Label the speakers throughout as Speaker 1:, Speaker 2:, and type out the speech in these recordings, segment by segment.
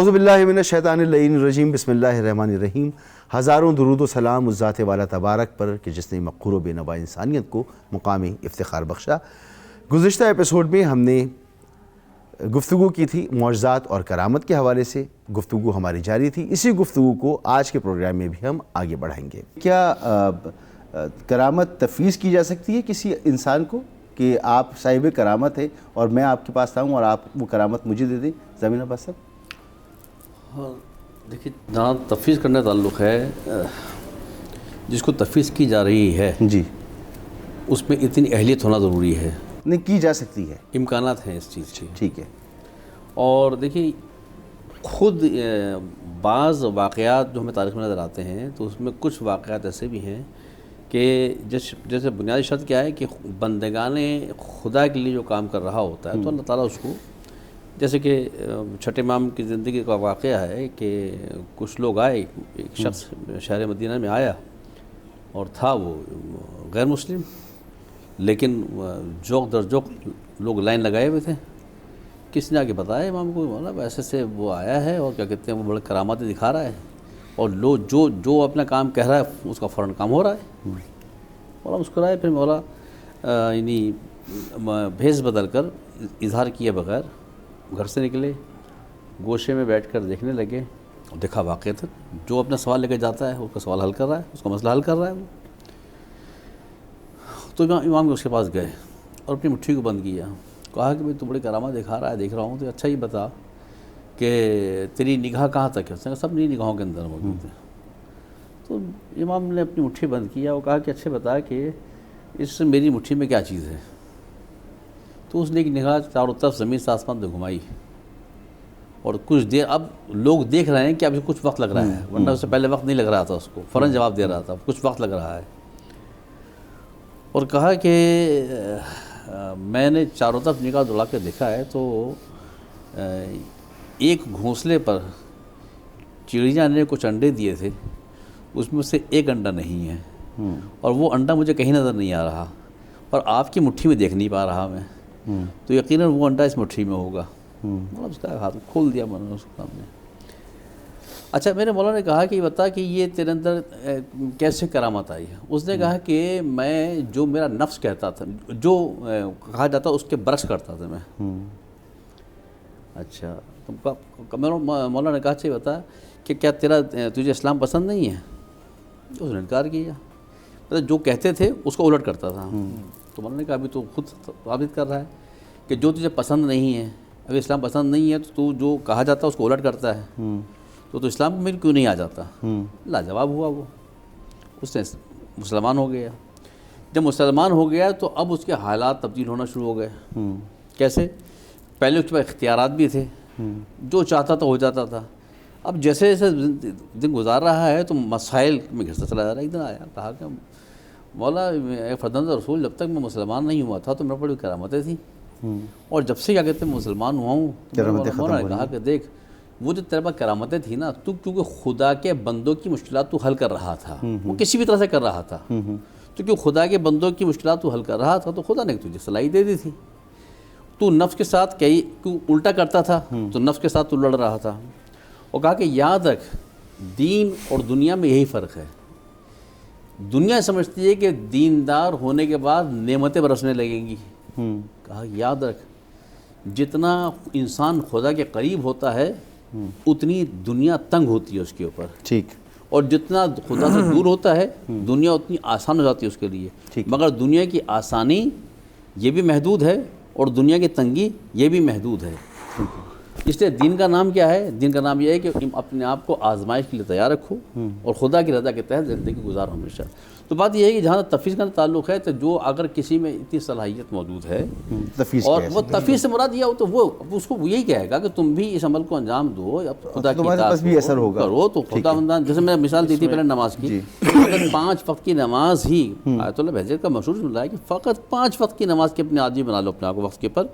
Speaker 1: اعوذ باللہ من الشیطان اللعین الرجیم، بسم اللہ الرحمن الرحیم۔ ہزاروں درود و سلام اس ذات والا تبارک پر کہ جس نے مقہور و بے نوا انسانیت کو مقام افتخار بخشا۔ گزشتہ ایپیسوڈ میں ہم نے گفتگو کی تھی معجزات اور کرامت کے حوالے سے، گفتگو ہماری جاری تھی۔ اسی گفتگو کو آج کے پروگرام میں بھی ہم آگے بڑھائیں گے۔ کیا کرامت تفویض کی جا سکتی ہے کسی انسان کو کہ آپ صاحب کرامت ہیں اور میں آپ کے پاس آؤں اور آپ وہ کرامت مجھے دے دیں؟ زمین عباس صاحب۔
Speaker 2: ہاں دیکھیے، جہاں تفویض کرنے کا تعلق ہے، جس کو تفویض کی جا رہی ہے
Speaker 1: جی،
Speaker 2: اس میں اتنی اہلیت ہونا ضروری ہے۔
Speaker 1: نہیں کی جا سکتی ہے،
Speaker 2: امکانات ہیں اس چیز کے۔
Speaker 1: ٹھیک ہے۔
Speaker 2: اور دیکھیے، خود بعض واقعات جو ہمیں تاریخ میں نظر آتے ہیں تو اس میں کچھ واقعات ایسے بھی ہیں کہ جیسے بنیادی شرط کیا ہے کہ بندگان خدا کے لیے جو کام کر رہا ہوتا ہے تو اللہ تعالیٰ اس کو، جیسے کہ چھٹے امام کی زندگی کا واقعہ ہے کہ کچھ لوگ آئے، ایک شخص شہر مدینہ میں آیا اور تھا وہ غیر مسلم، لیکن جوق در جوق لوگ لائن لگائے ہوئے تھے۔ کس نے آگے بتایا امام کو، مطلب ایسے سے وہ آیا ہے اور کیا کہتے ہیں وہ بڑے کراماتیں دکھا رہا ہے، اور لوگ جو اپنا کام کہہ رہا ہے اس کا فوراً کام ہو رہا ہے۔ مولا مسکرائے، پھر مولا یعنی بھیس بدل کر اظہار کیے بغیر گھر سے نکلے، گوشے میں بیٹھ کر دیکھنے لگے اور دیکھا واقعہ تھا جو اپنا سوال لے کے جاتا ہے اس کا سوال حل کر رہا ہے، اس کا مسئلہ حل کر رہا ہے وہ۔ تو امام اس کے پاس گئے اور اپنی مٹھی کو بند کیا، کہا کہ بھئی تو بڑی کرامت دکھا رہا ہے، دیکھ رہا ہوں، تو اچھا ہی بتا کہ تیری نگاہ کہاں تک ہے؟ اس نے کہا سب نہیں نگاہوں کے اندر موجود ہے۔ تو امام نے اپنی مٹھی بند کیا، وہ کہا کہ اچھا بتا کہ اس میری مٹھی میں کیا چیز ہے؟ تو اس نے ایک نگاہ چاروں طرف زمین سے آسمان پہ گھمائی، اور کچھ دیر، اب لوگ دیکھ رہے ہیں کہ اب کچھ وقت لگ رہا ہے، ورنہ اس سے پہلے وقت نہیں لگ رہا تھا، اس کو فوراً جواب دے رہا تھا، کچھ وقت لگ رہا ہے۔ اور کہا کہ میں نے چاروں طرف نگاہ دوڑا کے دیکھا ہے تو ایک گھونسلے پر چڑیاں نے کچھ انڈے دیے تھے، اس میں سے ایک انڈا نہیں ہے، اور وہ انڈا مجھے کہیں نظر نہیں آ رہا، اور آپ کی مٹھی میں دیکھ نہیں پا رہا میں، تو یقیناً وہ انڈا اس مٹھی میں ہوگا۔ مولانا اس کا ہاتھ کھول دیا میں نے اس کے سامنے۔ اچھا، میرے مولانا نے کہا کہ یہ بتا کہ یہ تیرے اندر کیسے کرامت آئی ہے؟ اس نے کہا کہ میں جو میرا نفس کہتا تھا، جو کہا جاتا اس کے برعکس کرتا تھا میں۔ اچھا، مولانا نے کہا اچھا یہ بتا کہ کیا تجھے اسلام پسند نہیں ہے؟ اس نے انکار کیا، مطلب جو کہتے تھے اس کو الٹ کرتا تھا۔ تو مولانا نے کہا ابھی تو خود ثابت کر رہا ہے کہ جو تجھے پسند نہیں ہے، اگر اسلام پسند نہیں ہے تو جو کہا جاتا ہے اس کو الٹ کرتا ہے، تو اسلام میں کیوں نہیں آ جاتا؟ لاجواب ہوا وہ، اس نے مسلمان ہو گیا۔ جب مسلمان ہو گیا تو اب اس کے حالات تبدیل ہونا شروع ہو گئے۔ کیسے؟ پہلے اس کے پاس اختیارات بھی تھے، جو چاہتا تھا ہو جاتا تھا۔ اب جیسے جیسے دن گزار رہا ہے تو مسائل میں گھستا چلا جا رہا ہے۔ ایک دن آیا، کہا کہ مولا فرزند رسول جب تک میں مسلمان نہیں ہوا تھا تو میرے بڑی کرامتیں تھیں، اور جب سے کیا کہتے ہیں مسلمان ہوا ہوں، مولا نے کہا کہ دیکھ وہ جو تیرے پاس کرامتیں تھیں نا، تو کیونکہ خدا کے بندوں کی مشکلات تو حل کر رہا تھا، وہ کسی بھی طرح سے کر رہا تھا، تو کیوں خدا کے بندوں کی مشکلات تو حل کر رہا تھا تو خدا نے تجھے صلاحیت دے دی تھی۔ تو نفس کے ساتھ کیوں الٹا کرتا تھا، تو نفس کے ساتھ تو لڑ رہا تھا۔ اور کہا کہ یاد رکھ، دین اور دنیا میں یہی فرق ہے۔ دنیا سمجھتی ہے کہ دیندار ہونے کے بعد نعمتیں برسنے لگیں گی۔ کہا یاد رکھ، جتنا انسان خدا کے قریب ہوتا ہے اتنی دنیا تنگ ہوتی ہے اس کے اوپر، ٹھیک، اور جتنا خدا سے دور ہوتا ہے دنیا اتنی آسان ہو جاتی ہے اس کے لیے، مگر دنیا کی آسانی یہ بھی محدود ہے اور دنیا کی تنگی یہ بھی محدود ہے۔ اس لیے دین کا نام کیا ہے؟ دین کا نام یہ ہے کہ اپنے آپ کو آزمائش کے لیے تیار رکھو اور خدا کی رضا کے تحت زندگی گزارو ہمیشہ۔ تو بات یہ ہے کہ جہاں تفویض کا تعلق ہے تو جو اگر کسی میں اتنی صلاحیت موجود ہے اور وہ تفویض سے مراد یہ ہو تو وہ اس کو یہی کہے گا کہ تم بھی اس عمل کو انجام دو، خدا کی اطاعت کرو، تو خدا بندان، جیسے میں نے مثال دی تھی پہلے نماز کی، اگر 5 وقت کی نماز ہی، آیت اللہ بہجت کا مشہور جملہ ہے کہ فقط 5 وقت کی نماز کے اپنے عادی بنا لو اپنے آپ کو وقت کے پر،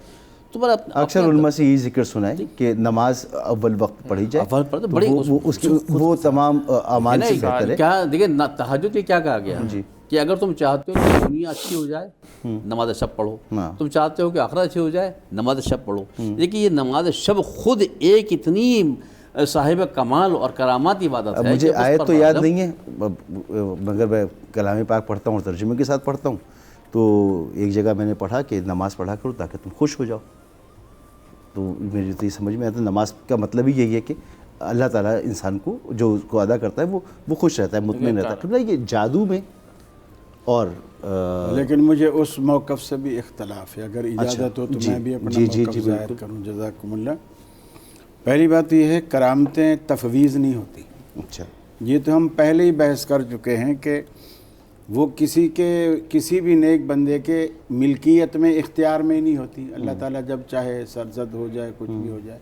Speaker 2: تمہارا
Speaker 1: اکثر علماء سے یہ ذکر سنا ہے کہ نماز اول وقت پڑھی جائے، وہ تمام اعمال سے بہتر ہے۔
Speaker 2: کیا دیکھیں تہجد کے کیا کہا گیا کہ اگر تم چاہتے ہو کہ دنیا اچھی ہو جائے نماز شب پڑھو، تم چاہتے ہو کہ آخرت اچھی ہو جائے نماز شب پڑھو۔ دیکھیے یہ نماز شب خود ایک اتنی صاحب کمال اور کرامات عبادت
Speaker 1: اب
Speaker 2: ہے.
Speaker 1: مجھے
Speaker 2: کہ اس
Speaker 1: آیت
Speaker 2: پر
Speaker 1: تو یاد
Speaker 2: راغب-
Speaker 1: نہیں ہے مگر میں کلام پاک پڑھتا ہوں اور ترجمے کے ساتھ پڑھتا ہوں. تو ایک جگہ میں نے پڑھا کہ نماز پڑھا کرو تاکہ تم خوش ہو جاؤ. تو میری تو یہ سمجھ میں آتا ہے نماز کا مطلب ہی یہی ہے کہ اللہ تعالیٰ انسان کو جو اس کو ادا کرتا ہے وہ خوش رہتا ہے, مطمئن رہتا ہے. تو یہ جادو میں اور
Speaker 3: لیکن مجھے اس موقف سے بھی اختلاف ہے, اگر اجازت ہو تو میں بھی اپنا موقف ظاہر کروں. جزاکم اللہ. پہلی بات یہ ہے کرامتیں تفویض نہیں ہوتی.
Speaker 1: اچھا,
Speaker 3: یہ تو ہم پہلے ہی بحث کر چکے ہیں کہ وہ کسی بھی نیک بندے کے ملکیت میں اختیار میں نہیں ہوتی. اللہ تعالیٰ جب چاہے سرزد ہو جائے کچھ بھی ہو جائے.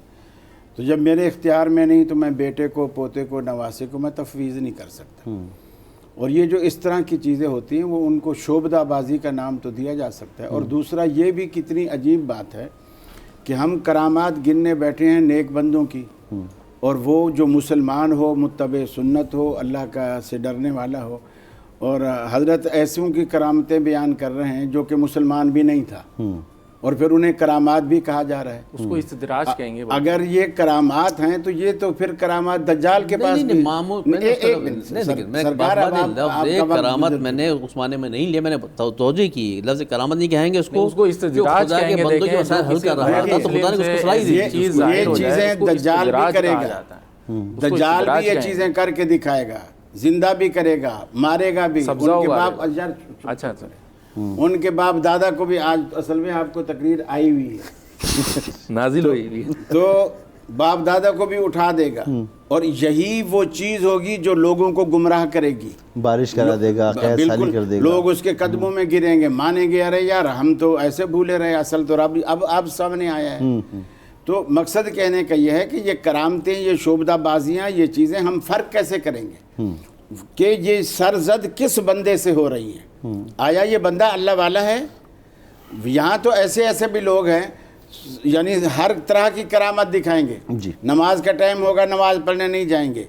Speaker 3: تو جب میرے اختیار میں نہیں تو میں بیٹے کو, پوتے کو, نواسے کو میں تفویض نہیں کر سکتا. اور یہ جو اس طرح کی چیزیں ہوتی ہیں وہ ان کو شعبدہ بازی کا نام تو دیا جا سکتا ہے. اور دوسرا یہ بھی کتنی عجیب بات ہے کہ ہم کرامات گننے بیٹھے ہیں نیک بندوں کی, اور وہ جو مسلمان ہو, متبع سنت ہو, اللہ کا سے ڈرنے والا ہو, اور حضرت ایسوں کی کرامتیں بیان کر رہے ہیں جو کہ مسلمان بھی نہیں تھا, اور پھر انہیں کرامات بھی کہا جا رہا ہے.
Speaker 4: اس کو استدراج کہیں گے.
Speaker 3: اگر یہ کرامات ہیں تو یہ تو پھر کرامات دجال کے پاس بھی.
Speaker 2: کرامت میں نے عثمانے میں نہیں لیا, میں نے توجہ کی. لفظ کرامت نہیں کہیں گے اس کو
Speaker 4: استدراج کہیں گے.
Speaker 2: بندوں کے مسائل حل کر رہا تھا تو خدا نے اس کو صلاحیت دی.
Speaker 3: یہ چیزیں دجال بھی کرے گا, دجال بھی یہ چیزیں کر کے دکھائے گا, زندہ بھی کرے گا, مارے گا بھی.
Speaker 4: اچھا
Speaker 3: ان کے باپ دادا کو بھی آج اصل میں آپ کو تقریر آئی ہوئی ہے,
Speaker 4: نازل ہوئی,
Speaker 3: تو باپ دادا کو بھی اٹھا دے گا, اور یہی وہ چیز ہوگی جو لوگوں کو گمراہ کرے گی.
Speaker 1: بارش کرا دے گا, قحط سالی کر دے گا,
Speaker 3: لوگ اس کے قدموں میں گریں گے, مانیں گے ارے یار ہم تو ایسے بھولے رہے, اصل تو رب اب سامنے آیا ہے. تو مقصد کہنے کا یہ ہے کہ یہ کرامتیں, یہ شعبدہ بازیاں, یہ چیزیں ہم فرق کیسے کریں گے کہ یہ سرزد کس بندے سے ہو رہی ہیں. آیا یہ بندہ اللہ والا ہے؟ یہاں تو ایسے بھی لوگ ہیں یعنی ہر طرح کی کرامت دکھائیں گے. نماز کا ٹائم ہوگا, نماز پڑھنے نہیں جائیں گے.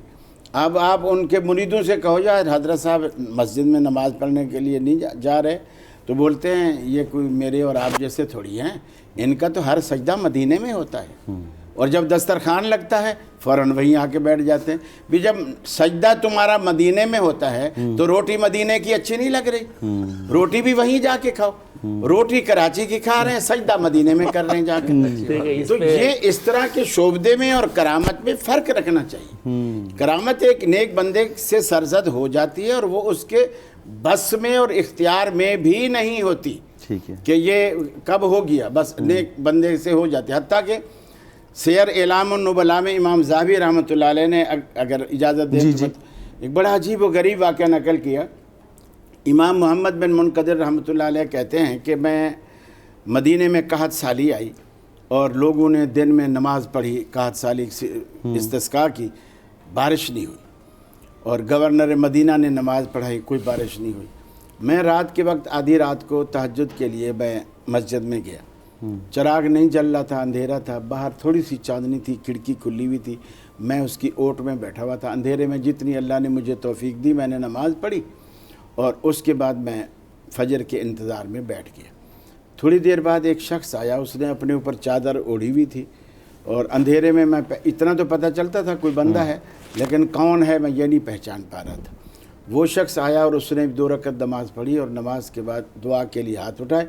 Speaker 3: اب آپ ان کے مریدوں سے کہو یار حضرت صاحب مسجد میں نماز پڑھنے کے لیے نہیں جا رہے, تو بولتے ہیں یہ کوئی میرے اور آپ جیسے تھوڑی ہیں, ان کا تو ہر سجدہ مدینے میں ہوتا ہے. اور جب دسترخوان لگتا ہے فوراً وہیں آ کے بیٹھ جاتے ہیں. بھی جب سجدہ تمہارا مدینے میں ہوتا ہے تو روٹی مدینے کی اچھی نہیں لگ رہی, روٹی بھی وہیں جا کے کھاؤ. روٹی کراچی کی کھا رہے ہیں, سجدہ مدینے میں کر رہے ہیں جا کے. تو یہ اس طرح کے شعبدے میں اور کرامت میں فرق رکھنا چاہیے. کرامت ایک نیک بندے سے سرزد ہو جاتی ہے اور وہ اس کے بس میں اور اختیار میں بھی نہیں ہوتی کہ یہ کب ہو گیا, بس نیک بندے سے ہو جاتی. حتیٰ کہ سیر اعلام النبلاء میں امام ذہبی رحمۃ اللہ علیہ نے اگر اجازت دے ایک بڑا عجیب و غریب واقعہ نقل کیا. امام محمد بن منقدر رحمۃ اللہ علیہ کہتے ہیں کہ میں مدینے میں قحط سالی آئی اور لوگوں نے دن میں نماز پڑھی, قحط سالی استسقاء کی, بارش نہیں ہوئی, اور گورنر مدینہ نے نماز پڑھائی, کوئی بارش نہیں ہوئی. میں رات کے وقت آدھی رات کو تہجد کے لیے میں مسجد میں گیا. چراغ نہیں جل رہا تھا, اندھیرا تھا, باہر تھوڑی سی چاندنی تھی, کھڑکی کھلی ہوئی تھی, میں اس کی اوٹ میں بیٹھا ہوا تھا. اندھیرے میں جتنی اللہ نے مجھے توفیق دی میں نے نماز پڑھی, اور اس کے بعد میں فجر کے انتظار میں بیٹھ گیا. تھوڑی دیر بعد ایک شخص آیا, اس نے اپنے اوپر چادر اوڑھی ہوئی تھی, اور اندھیرے میں اتنا تو پتہ چلتا تھا کوئی بندہ ہے, لیکن کون ہے میں یہ نہیں پہچان پا رہا تھا. وہ شخص آیا اور اس نے 2 رکعت نماز پڑھی, اور نماز کے بعد دعا کے لیے ہاتھ اٹھائے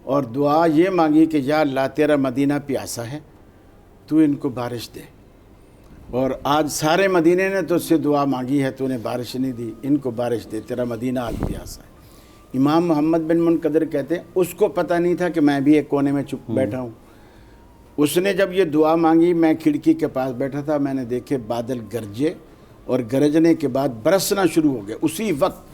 Speaker 3: اور دعا یہ مانگی کہ یا اللہ تیرا مدینہ پیاسا ہے, تو ان کو بارش دے. اور آج سارے مدینے نے تو اس سے دعا مانگی ہے, تو نے بارش نہیں دی, ان کو بارش دے, تیرا مدینہ آج پیاسا ہے. امام محمد بن منقدر کہتے ہیں اس کو پتہ نہیں تھا کہ میں بھی ایک کونے میں چپ بیٹھا ہوں. اس نے جب یہ دعا مانگی, میں کھڑکی کے پاس بیٹھا تھا, میں نے دیکھے بادل گرجے, اور گرجنے کے بعد برسنا شروع ہو گیا اسی وقت.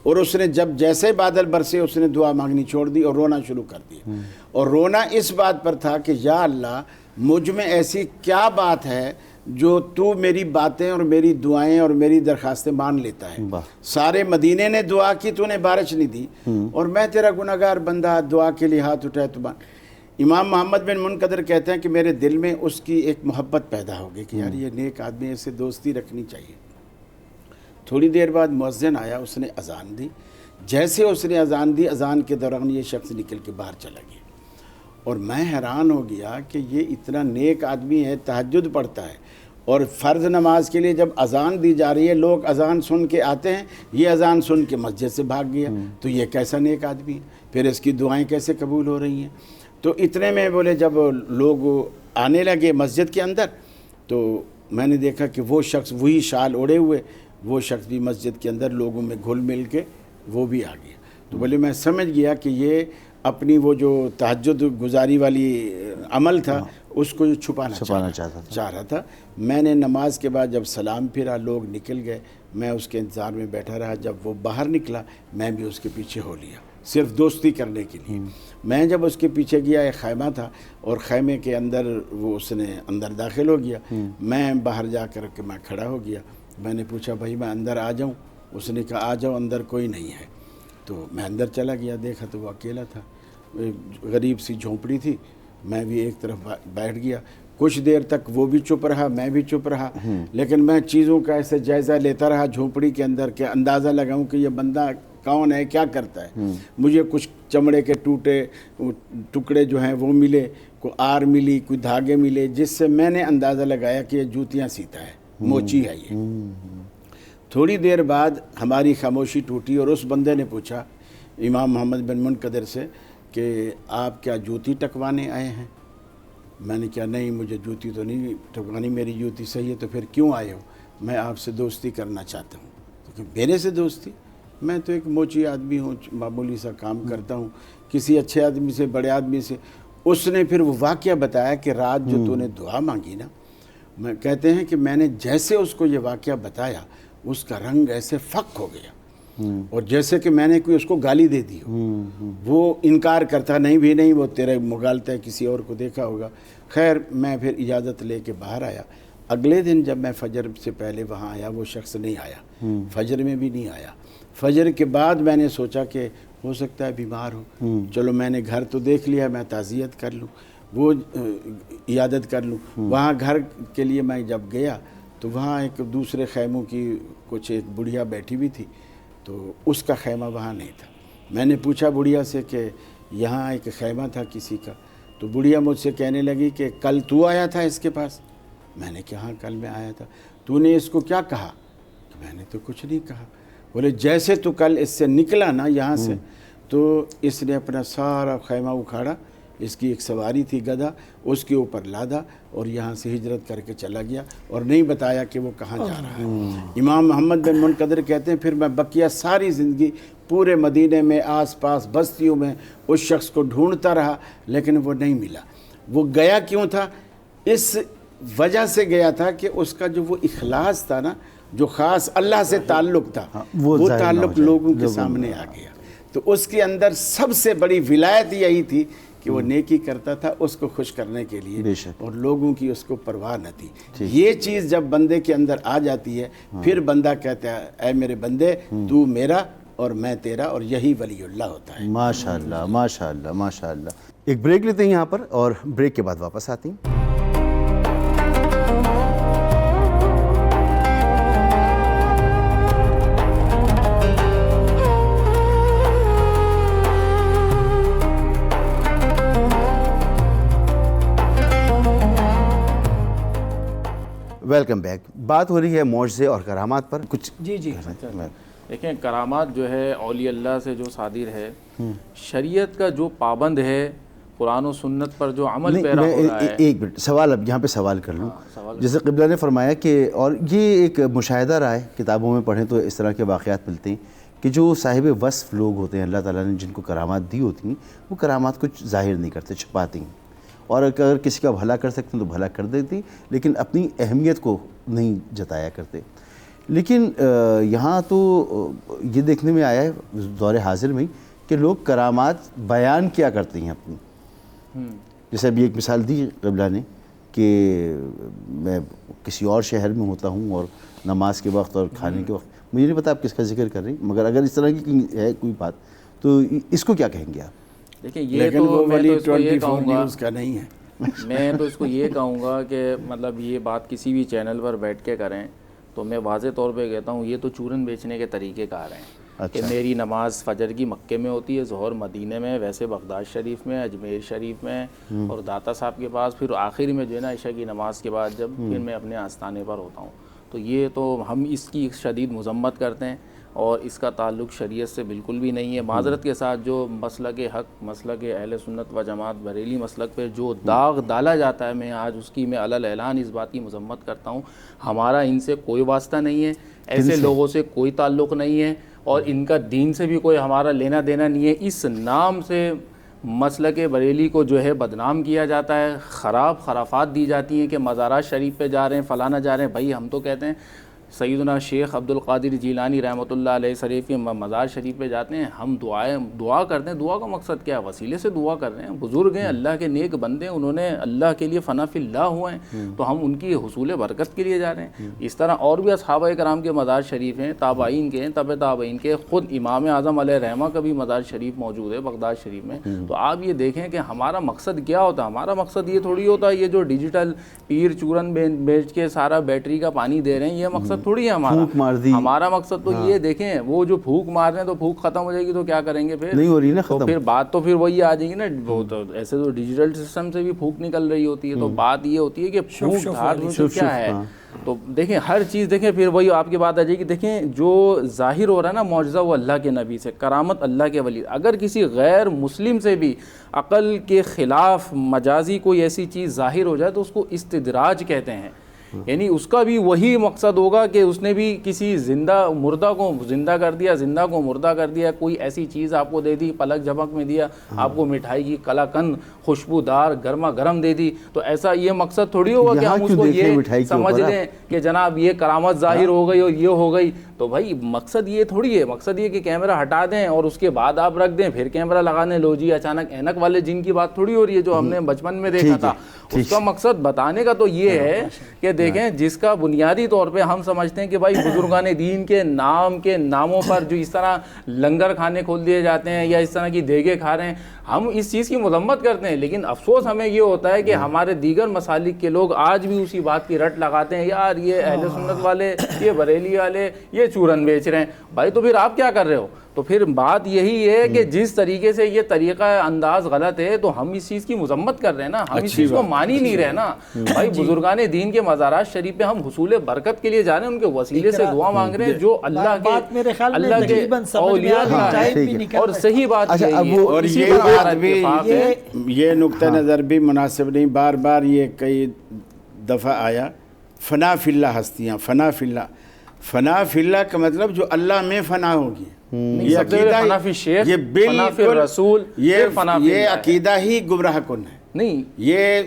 Speaker 3: اور اس نے جب جیسے بادل برسے اس نے دعا مانگنی چھوڑ دی اور رونا شروع کر دیا. اور رونا اس بات پر تھا کہ یا اللہ مجھ میں ایسی کیا بات ہے جو تو میری باتیں اور میری دعائیں اور میری درخواستیں مان لیتا ہے. سارے مدینے نے دعا کی, تو نے بارش نہیں دی, اور میں تیرا گناہگار بندہ دعا کے لیے ہاتھ اٹھائے تو امام محمد بن منقدر کہتے ہیں کہ میرے دل میں اس کی ایک محبت پیدا ہو گئی کہ یار یہ نیک آدمی, اسے دوستی رکھنی چاہیے. تھوڑی دیر بعد مؤذن آیا, اس نے اذان دی. جیسے اس نے اذان دی, اذان کے دوران یہ شخص نکل کے باہر چلا گیا, اور میں حیران ہو گیا کہ یہ اتنا نیک آدمی ہے, تہجد پڑھتا ہے, اور فرض نماز کے لیے جب اذان دی جا رہی ہے، لوگ اذان سن کے آتے ہیں، یہ اذان سن کے مسجد سے بھاگ گیا، تو یہ کیسا نیک آدمی ہے؟ پھر اس کی دعائیں کیسے قبول ہو رہی ہیں؟ تو اتنے میں بولے جب لوگ آنے لگے مسجد کے اندر، تو میں نے دیکھا کہ وہ شخص وہی شال اوڑے ہوئے وہ شخص بھی مسجد کے اندر لوگوں میں گھل مل کے وہ بھی آ گیا۔ تو بولے میں سمجھ گیا کہ یہ اپنی وہ جو تہجد گزاری والی عمل تھا اس کو یہ چھپانا چاہ رہا تھا۔ میں نے نماز کے بعد جب سلام پھرا، لوگ نکل گئے، میں اس کے انتظار میں بیٹھا رہا۔ جب وہ باہر نکلا میں بھی اس کے پیچھے ہو لیا، صرف دوستی کرنے کے لیے۔ میں جب اس کے پیچھے گیا، ایک خیمہ تھا اور خیمے کے اندر وہ اس نے اندر داخل ہو گیا، میں باہر جا کر کے میں کھڑا ہو گیا۔ میں نے پوچھا بھائی میں اندر آ جاؤں؟ اس نے کہا آ جاؤ، اندر کوئی نہیں ہے۔ تو میں اندر چلا گیا، دیکھا تو وہ اکیلا تھا، غریب سی جھونپڑی تھی۔ میں بھی ایک طرف بیٹھ گیا، کچھ دیر تک وہ بھی چپ رہا، میں بھی چپ رہا، لیکن میں چیزوں کا ایسے جائزہ لیتا رہا جھونپڑی کے اندر کہ اندازہ لگاؤں کہ یہ بندہ کون ہے، کیا کرتا ہے۔ مجھے کچھ چمڑے کے ٹکڑے جو ہیں وہ ملے، کوئی آر ملی، کوئی دھاگے ملے، جس سے میں نے اندازہ لگایا کہ یہ جوتیاں سیتا ہے، موچی ہے یہ۔ تھوڑی دیر بعد ہماری خاموشی ٹوٹی اور اس بندے نے پوچھا امام محمد بن منقدر سے کہ آپ کیا جوتی ٹکوانے آئے ہیں؟ میں نے کہا نہیں، مجھے جوتی تو نہیں ٹکوانی، میری جوتی صحیح ہے۔ تو پھر کیوں آئے ہو؟ میں آپ سے دوستی کرنا چاہتا ہوں۔ تو میرے سے دوستی؟ میں تو ایک موچی آدمی ہوں، معمولی سا کام کرتا ہوں، کسی اچھے آدمی سے، بڑے آدمی سے۔ اس نے پھر وہ واقعہ بتایا کہ رات جو تو نے دعا مانگی نا، میں کہتے ہیں کہ میں نے جیسے اس کو یہ واقعہ بتایا، اس کا رنگ ایسے فق ہو گیا، اور جیسے کہ میں نے کوئی اس کو گالی دے دی ہو۔ وہ انکار کرتا نہیں بھی نہیں، وہ تیرے مغالطہ ہے، کسی اور کو دیکھا ہوگا۔ خیر میں پھر اجازت لے کے باہر آیا۔ اگلے دن جب میں فجر سے پہلے وہاں آیا، وہ شخص نہیں آیا، فجر میں بھی نہیں آیا۔ فجر کے بعد میں نے سوچا کہ ہو سکتا ہے بیمار ہو، چلو میں نے گھر تو دیکھ لیا، میں تعزیت کر لوں، وہ عیادت کر لوں۔ وہاں گھر کے لیے میں جب گیا تو وہاں ایک دوسرے خیموں کی کچھ ایک بڑھیا بیٹھی بھی تھی، تو اس کا خیمہ وہاں نہیں تھا۔ میں نے پوچھا بڑھیا سے کہ یہاں ایک خیمہ تھا کسی کا، تو بڑھیا مجھ سے کہنے لگی کہ کل تو آیا تھا اس کے پاس؟ میں نے کہا ہاں کل میں آیا تھا۔ تو نے اس کو کیا کہا؟ میں نے تو کچھ نہیں کہا۔ بولے جیسے تو کل اس سے نکلا نا یہاں سے، تو اس نے اپنا سارا خیمہ اکھاڑا، اس کی ایک سواری تھی گدھا، اس کے اوپر لادا اور یہاں سے ہجرت کر کے چلا گیا، اور نہیں بتایا کہ وہ کہاں جا رہا ہے۔ امام محمد بن منقدر کہتے ہیں پھر میں بقیہ ساری زندگی پورے مدینے میں آس پاس بستیوں میں اس شخص کو ڈھونڈتا رہا، لیکن وہ نہیں ملا۔ وہ گیا کیوں تھا؟ اس وجہ سے گیا تھا کہ اس کا جو وہ اخلاص تھا نا، جو خاص اللہ سے تعلق تھا، وہ تعلق لوگوں کے سامنے آ گیا۔ تو اس کے اندر سب سے بڑی ولایت یہی تھی کہ وہ نیکی کرتا تھا اس کو خوش کرنے کے لیے، اور لوگوں کی اس کو پرواہ نہ تھی۔ یہ چیز جب بندے کے اندر آ جاتی ہے، پھر بندہ کہتا ہے اے میرے بندے تو میرا اور میں تیرا، اور یہی ولی اللہ ہوتا ہے۔
Speaker 1: ماشاءاللہ ماشاءاللہ ماشاءاللہ۔ ایک بریک لیتے ہیں یہاں پر، اور بریک کے بعد واپس آتے ہیں۔ Welcome back. بات ہو رہی ہے معجزے اور کرامات پر، کچھ
Speaker 4: جی دیکھیں، کرامات جو ہے اولیاء اللہ سے جو صادر ہے، شریعت کا جو پابند ہے، قرآن و سنت پر جو عمل پیرا ہو رہا ہے۔
Speaker 1: ایک منٹ، سوال اب یہاں پہ سوال کر لوں۔ جیسے قبلہ نے فرمایا کہ، اور یہ ایک مشاہدہ رہا ہے، کتابوں میں پڑھیں تو اس طرح کے واقعات ملتے ہیں کہ جو صاحب وصف لوگ ہوتے ہیں، اللہ تعالیٰ نے جن کو کرامات دی ہوتی ہیں، وہ کرامات کچھ ظاہر نہیں کرتے، چھپاتے ہیں، اور اگر کسی کا بھلا کر سکتے ہیں تو بھلا کر دیتی، لیکن اپنی اہمیت کو نہیں جتایا کرتے۔ لیکن یہاں تو یہ دیکھنے میں آیا ہے دور حاضر میں کہ لوگ کرامات بیان کیا کرتے ہیں اپنی۔ جیسے ابھی ایک مثال دی قبلہ نے کہ میں کسی اور شہر میں ہوتا ہوں اور نماز کے وقت اور کھانے کے وقت، مجھے نہیں پتا آپ کس کا ذکر کر رہے ہیں، مگر اگر اس طرح کی ہے کوئی بات تو اس کو کیا کہیں گے آپ؟
Speaker 4: دیکھیں یہ تو میں تو اس کو یہ کہوں گا،
Speaker 3: اس کا نہیں ہے،
Speaker 4: میں تو اس کو یہ کہوں گا کہ مطلب یہ بات کسی بھی چینل پر بیٹھ کے کریں تو میں واضح طور پہ کہتا ہوں یہ تو چورن بیچنے کے طریقے کار ہیں۔ کہ میری نماز فجر کی مکے میں ہوتی ہے، ظہر مدینے میں، ویسے بغداد شریف میں، اجمیر شریف میں اور داتا صاحب کے پاس، پھر آخر میں جو ہے نا عشاء کی نماز کے بعد جب پھر میں اپنے آستانے پر ہوتا ہوں. تو یہ تو ہم اس کی شدید مذمت کرتے ہیں اور اس کا تعلق شریعت سے بالکل بھی نہیں ہے. معذرت کے ساتھ جو مسلک حق، مسلک اہل سنت و جماعت بریلی مسلک پہ جو داغ ڈالا جاتا ہے، میں آج اس کی میں علی اعلان اس بات کی مذمت کرتا ہوں. ہمارا ان سے کوئی واسطہ نہیں ہے، ایسے لوگوں سے کوئی تعلق نہیں ہے اور ان کا دین سے بھی کوئی ہمارا لینا دینا نہیں ہے. اس نام سے مسلک بریلی کو جو ہے بدنام کیا جاتا ہے، خرافات دی جاتی ہیں کہ مزارات شریف پہ جا رہے ہیں، فلانا جا رہے ہیں. بھائی ہم تو کہتے ہیں سیدنا شیخ عبد القادر جیلانی رحمۃ اللہ علیہ شریف کے مزار شریف پہ جاتے ہیں، ہم دعا کرتے ہیں. دعا کا مقصد کیا ہے؟ وسیلے سے دعا کر رہے ہیں. بزرگ ہیں، اللہ کے نیک بندے، انہوں نے اللہ کے لیے فنا فی اللہ ہوئے ہیں، تو ہم ان کی حصول برکت کے لیے جا رہے ہیں. اس طرح اور بھی اصحابہ کرام کے مزار شریف ہیں، تابعین کے ہیں، تبع تابعین کے، خود امام اعظم علیہ رحمہ کا بھی مزار شریف موجود ہے بغداد شریف میں. تو آپ یہ دیکھیں کہ ہمارا مقصد کیا ہوتا ہے. ہمارا مقصد یہ تھوڑی ہوتا ہے یہ جو ڈیجیٹل پیر چورن بیچ کے سارا بیٹری کا پانی دے رہے ہیں، یہ مقصد تھوڑی ہے ہمارا مقصد تو یہ دیکھیں وہ جو پھونک مار رہے ہیں تو پھونک ختم ہو جائے گی تو کیا کریں گے؟ پھر نہیں ہو رہی نا ختم. پھر بات تو پھر وہی آ جائے گی نا. وہ تو ایسے تو ڈیجیٹل سسٹم سے بھی پھونک نکل رہی ہوتی ہے. تو بات یہ ہوتی ہے کہ پھونک دھاڑ کیا ہے. تو دیکھیں ہر چیز دیکھیں پھر وہی آپ کی بات آ جائے گی. دیکھیں جو ظاہر ہو رہا ہے نا معجزہ وہ اللہ کے نبی سے، کرامت اللہ کے ولی. اگر کسی غیر مسلم سے بھی عقل کے خلاف مجازی کوئی ایسی چیز ظاہر ہو جائے تو اس کو استدراج کہتے ہیں. یعنی اس کا بھی وہی مقصد ہوگا کہ اس نے بھی کسی مردہ کو زندہ کر دیا، زندہ کو مردہ کر دیا، کوئی ایسی چیز آپ کو دے دی، پلک جھپک میں دیا، آپ کو مٹھائی کی کلاکند خوشبودار گرما گرم دے دی. تو ایسا یہ مقصد تھوڑی ہوگا کہ ہم اس کو یہ سمجھ لیں کہ جناب یہ کرامت ظاہر ہو گئی اور یہ ہو گئی. تو بھائی مقصد یہ تھوڑی ہے. مقصد یہ کہ کیمرہ ہٹا دیں اور اس کے بعد آپ رکھ دیں، پھر کیمرہ لگانے لو جی اچانک اینک والے جن کی بات تھوڑی ہو رہی ہے جو ہم نے بچپن میں دیکھا تھا. اس کا مقصد بتانے کا تو یہ ہے کہ دیکھیں جس کا بنیادی طور پہ ہم سمجھتے ہیں کہ بھائی بزرگان دین کے ناموں پر جو اس طرح لنگر کھانے کھول دیے جاتے ہیں یا اس طرح کی دیگیں کھا رہے ہیں، ہم اس چیز کی مذمت کرتے ہیں. لیکن افسوس ہمیں یہ ہوتا ہے کہ ہمارے دیگر مسالک کے لوگ آج بھی اسی بات کی رٹ لگاتے ہیں، یار یہ اہل سنت والے، یہ بریلی والے یہ چورن بیچ رہے ہیں. بھائی تو پھر آپ کیا کر رہے ہو؟ تو پھر بات یہی ہے کہ جس طریقے سے یہ طریقہ انداز غلط ہے تو ہم اس چیز کی مذمت کر رہے ہیں نا، ہم اس چیز کو مان ہی نہیں رہے نا. بھائی بزرگان دین کے مزارات شریف پہ ہم حصول برکت کے لیے جا رہے ہیں، ان کے وسیلے سے دعا مانگ رہے ہیں جو اللہ کے اولیاء کا. اور صحیح بات
Speaker 3: اور یہ نقطہ نظر بھی مناسب نہیں. بار بار یہ کئی دفعہ آیا فنا فی اللہ ہستیاں، فنا فی اللہ. فنا فی اللہ کا مطلب جو اللہ میں فنا ہوگی. یہ عقیدہ یہ بالکل یہ عقیدہ ہی گمراہ کن ہے. نہیں یہ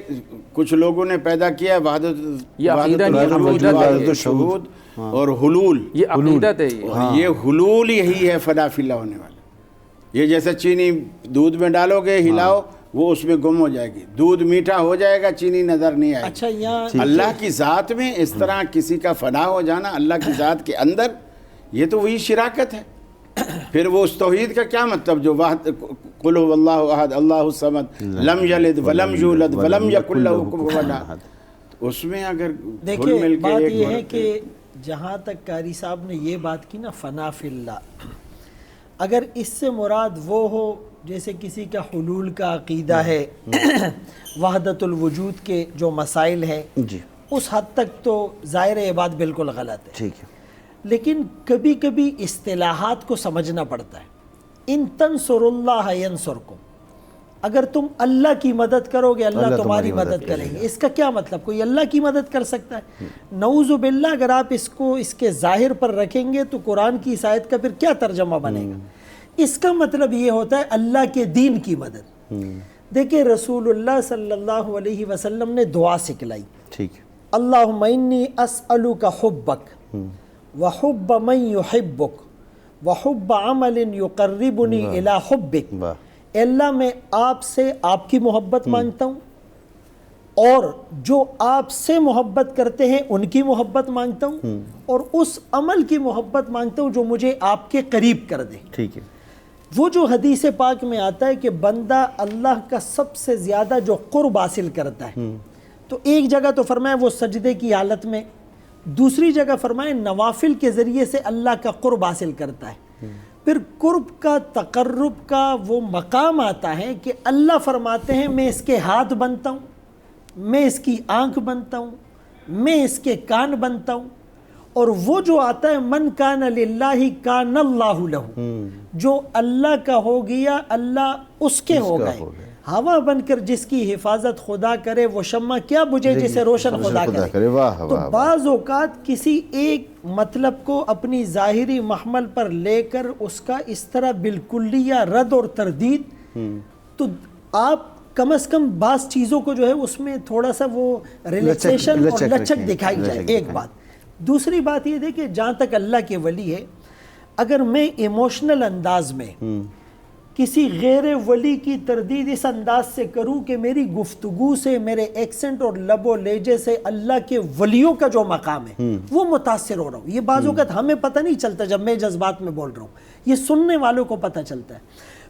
Speaker 3: کچھ لوگوں نے پیدا کیا وحدت شہود اور حلول. یہ عقیدت ہے، یہ حلول یہی ہے فنا فی اللہ ہونے والا. یہ جیسے چینی دودھ میں ڈالو گے ہلاؤ وہ اس میں گم ہو جائے گی، دودھ میٹھا ہو جائے گا، چینی نظر نہیں آئے گی. اچھا اللہ کی ذات میں اس طرح کسی کا فنا ہو جانا اللہ کی ذات کے اندر، یہ تو وہی شراکت ہے. پھر وہ اس توحید کا کیا مطلب جو قل هو اللہ احد اللہ الصمد لم یلد ولم یولد ولم یکن لہ کفوا احد. اس میں اگر
Speaker 5: دیکھیں بات یہ ہے کہ جہاں تک قاری صاحب نے یہ بات کی نا فنا فی اللہ، اگر اس سے مراد وہ ہو جیسے کسی کا حلول کا عقیدہ ہے، وحدت الوجود کے جو مسائل ہیں، اس حد تک تو ظاہر یہ بات بالکل غلط ہے. ٹھیک ہے، لیکن کبھی کبھی اصطلاحات کو سمجھنا پڑتا ہے. ان تنصر اللہ ینصرکم، اگر تم اللہ کی مدد کرو گے اللہ تمہاری مدد کریں گے. اس کا کیا مطلب؟ کوئی اللہ کی مدد کر سکتا ہے؟ نعوذ باللہ. اگر آپ اس کو اس کے ظاہر پر رکھیں گے تو قرآن کی اس آیت کا پھر کیا ترجمہ بنے گا؟ اس کا مطلب یہ ہوتا ہے اللہ کے دین کی مدد. دیکھیں رسول اللہ صلی اللہ علیہ وسلم نے دعا سکھلائی، اللہم انی اسألک حبک وحب من یحبک وحب عمل یقربنی الی حبک. اے اللہ میں آپ سے آپ کی محبت مانگتا ہوں اور جو آپ سے محبت کرتے ہیں ان کی محبت مانگتا ہوں اور اس عمل کی محبت مانگتا ہوں جو مجھے آپ کے قریب کر دے. ٹھیک ہے. وہ جو حدیث پاک میں آتا ہے کہ بندہ اللہ کا سب سے زیادہ جو قرب حاصل کرتا ہے، تو ایک جگہ تو فرمائے وہ سجدے کی حالت میں، دوسری جگہ فرمائے نوافل کے ذریعے سے اللہ کا قرب حاصل کرتا ہے. پھر قرب کا تقرب کا وہ مقام آتا ہے کہ اللہ فرماتے ہیں میں اس کے ہاتھ بنتا ہوں، میں اس کی آنکھ بنتا ہوں، میں اس کے کان بنتا ہوں. اور وہ جو آتا ہے من کان للہ کان اللہ لہ، جو اللہ کا ہو گیا اللہ اس کے ہو گئے. ہوا بن کر جس کی حفاظت خدا کرے وہ شمع کیا بجھے جسے روشن خدا کرے. تو بعض اوقات کسی ایک مطلب کو اپنی ظاہری محمل پر لے کر اس کا اس طرح بالکلیہ رد اور تردید، تو آپ کم از کم بعض چیزوں کو جو ہے اس میں تھوڑا سا وہ ریلیکسیشن اور لچک دکھائی جائے. ایک بات. دوسری بات یہ دیکھیں جہاں تک اللہ کے ولی ہے، اگر میں ایموشنل انداز میں کسی غیر ولی کی تردید اس انداز سے کروں کہ میری گفتگو سے، میرے ایکسنٹ اور لب و لہجے سے اللہ کے ولیوں کا جو مقام ہے وہ متاثر ہو رہا ہوں. یہ بعض اوقات ہمیں پتہ نہیں چلتا جب میں جذبات میں بول رہا ہوں، یہ سننے والوں کو پتہ چلتا ہے.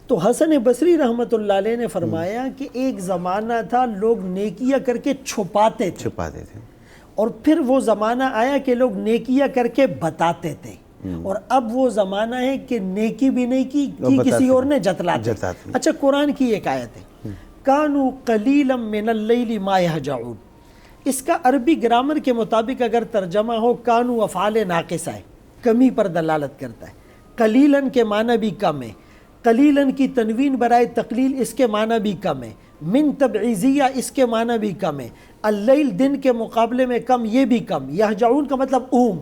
Speaker 5: تو حسن بصری رحمۃ اللہ علیہ نے فرمایا کہ ایک زمانہ تھا لوگ نیکیاں کر کے چھپاتے تھے، اور پھر وہ زمانہ آیا کہ لوگ نیکیاں کر کے بتاتے تھے، اور اب وہ زمانہ ہے کہ نیکی بھی نہیں کی کسی اور نے جتلاتے. اچھا قرآن کی ایک آیت ہے کانوا قلیلا من اللیل ما یہجعون، اس کا عربی گرامر کے مطابق اگر ترجمہ ہو کانوا افعال ناقصہ ہے، کمی پر دلالت کرتا ہے. قلیلاً کے معنی بھی کم ہے، قلیلاً کی تنوین برائے تقلیل اس کے معنی بھی کم ہے، من تبعیضیہ اس کے معنی بھی کم ہے، اللیل دن کے مقابلے میں کم یہ بھی کم، یہجعون کا مطلب اوم.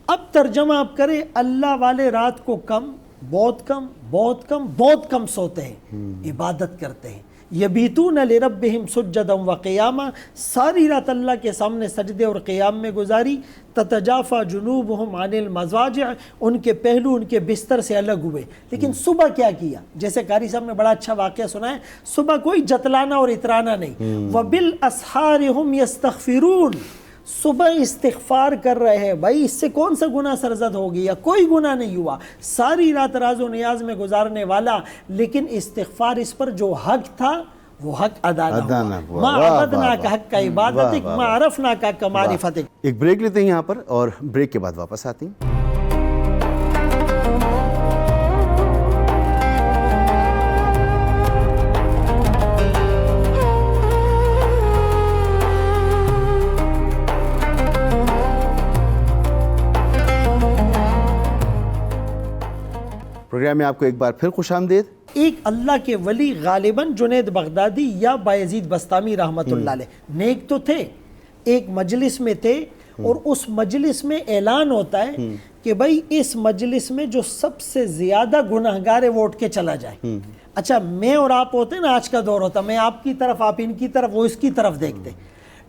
Speaker 5: اب ترجمہ آپ کریں اللہ والے رات کو کم، بہت کم، بہت کم، بہت کم سوتے ہیں، عبادت کرتے ہیں. یبیتون لربہم سجدا وقیاما، ساری رات اللہ کے سامنے سجدے اور قیام میں گزاری. تتجافا جنوبہم عن المضاجع، ان کے پہلو ان کے بستر سے الگ ہوئے. لیکن صبح کیا کیا؟ جیسے قاری صاحب نے بڑا اچھا واقعہ سنا ہے، صبح کوئی جتلانا اور اترانا نہیں. وبالاسحار ہم یستغفرون، صبح استغفار کر رہے ہیں. بھائی اس سے کون سا گناہ سرزد ہو گیا؟ کوئی گناہ نہیں ہوا. ساری رات راز و نیاز میں گزارنے والا، لیکن استغفار اس پر جو حق تھا وہ حق ادا نہ ہوا. ما عبدنا کا حق کا عبادت، ما عرفنا کا معرفت.
Speaker 1: ایک بریک لیتے ہیں یہاں پر اور بریک کے بعد واپس آتے ہیں. پروگرام میں آپ کو ایک بار پھر خوش آمدید.
Speaker 5: ایک اللہ کے ولی غالباً جنید بغدادی یا بایزید بسطامی رحمۃ اللہ علیہ نیک تو تھے، ایک مجلس میں تھے، اور اس مجلس میں اعلان ہوتا ہے کہ بھائی اس مجلس میں جو سب سے زیادہ گناہگار ہے وہ اٹھ کے چلا جائے. اچھا میں اور آپ ہوتے ہیں نا، آج کا دور ہوتا میں آپ کی طرف، آپ ان کی طرف، وہ اس کی طرف دیکھتے،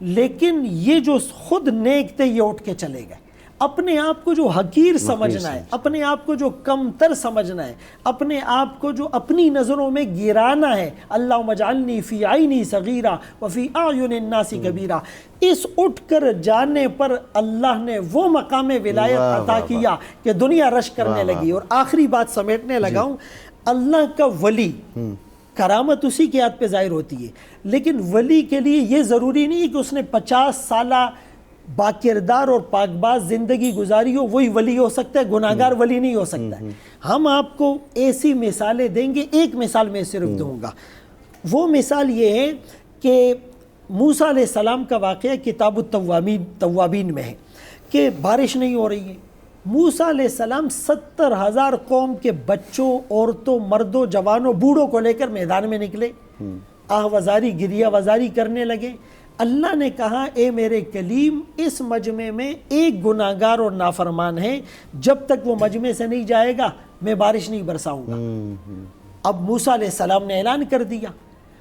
Speaker 5: لیکن یہ جو خود نیک تھے یہ اٹھ کے چلے گئے. اپنے آپ کو جو حقیر سمجھنا ہے، اپنے آپ کو جو کمتر سمجھنا ہے، اپنے آپ کو جو اپنی نظروں میں گرانا ہے، اللہم اجعلنی فی عینی صغیرہ وفی اعین الناس کبیرہ، اس اٹھ کر جانے پر اللہ نے وہ مقام ولایت عطا کیا کہ دنیا رشک کرنے لگی. اور آخری بات سمیٹنے لگا ہوں، اللہ کا ولی کرامت اسی کے ہاتھ پہ ظاہر ہوتی ہے، لیکن ولی کے لیے یہ ضروری نہیں کہ اس نے 50 سالہ باکردار اور پاک باز زندگی گزاری ہو وہی ولی ہو سکتا ہے، گناہگار ولی نہیں ہو سکتا ہے. ہم آپ کو ایسی مثالیں دیں گے. ایک مثال میں صرف دوں گا، وہ مثال یہ ہے کہ موسیٰ علیہ السلام کا واقعہ کتاب التوابین میں ہے کہ بارش نہیں ہو رہی ہے. موسیٰ علیہ السلام 70,000 قوم کے بچوں، عورتوں، مردوں، جوانوں، بوڑھوں کو لے کر میدان میں نکلے، آہ وزاری، گریہ وزاری کرنے لگے. اللہ نے کہا اے میرے کلیم، اس مجمع میں ایک گناہگار اور نافرمان ہے، جب تک وہ مجمع سے نہیں جائے گا میں بارش نہیں برساؤں گا. اب موسیٰ علیہ السلام نے اعلان کر دیا.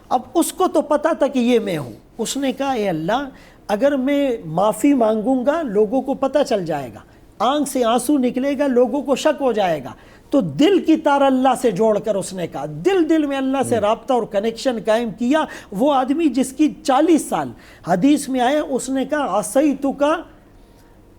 Speaker 5: اب اس کو تو پتا تھا کہ یہ میں ہوں. اس نے کہا اے اللہ، اگر میں معافی مانگوں گا لوگوں کو پتہ چل جائے گا، آنکھ سے آنسو نکلے گا، لوگوں کو شک ہو جائے گا. تو دل کی تار اللہ سے جوڑ کر اس نے کہا، دل میں اللہ سے رابطہ اور کنیکشن قائم کیا. وہ آدمی جس کی 40 سال حدیث میں آیا، اس نے کہا عصیتک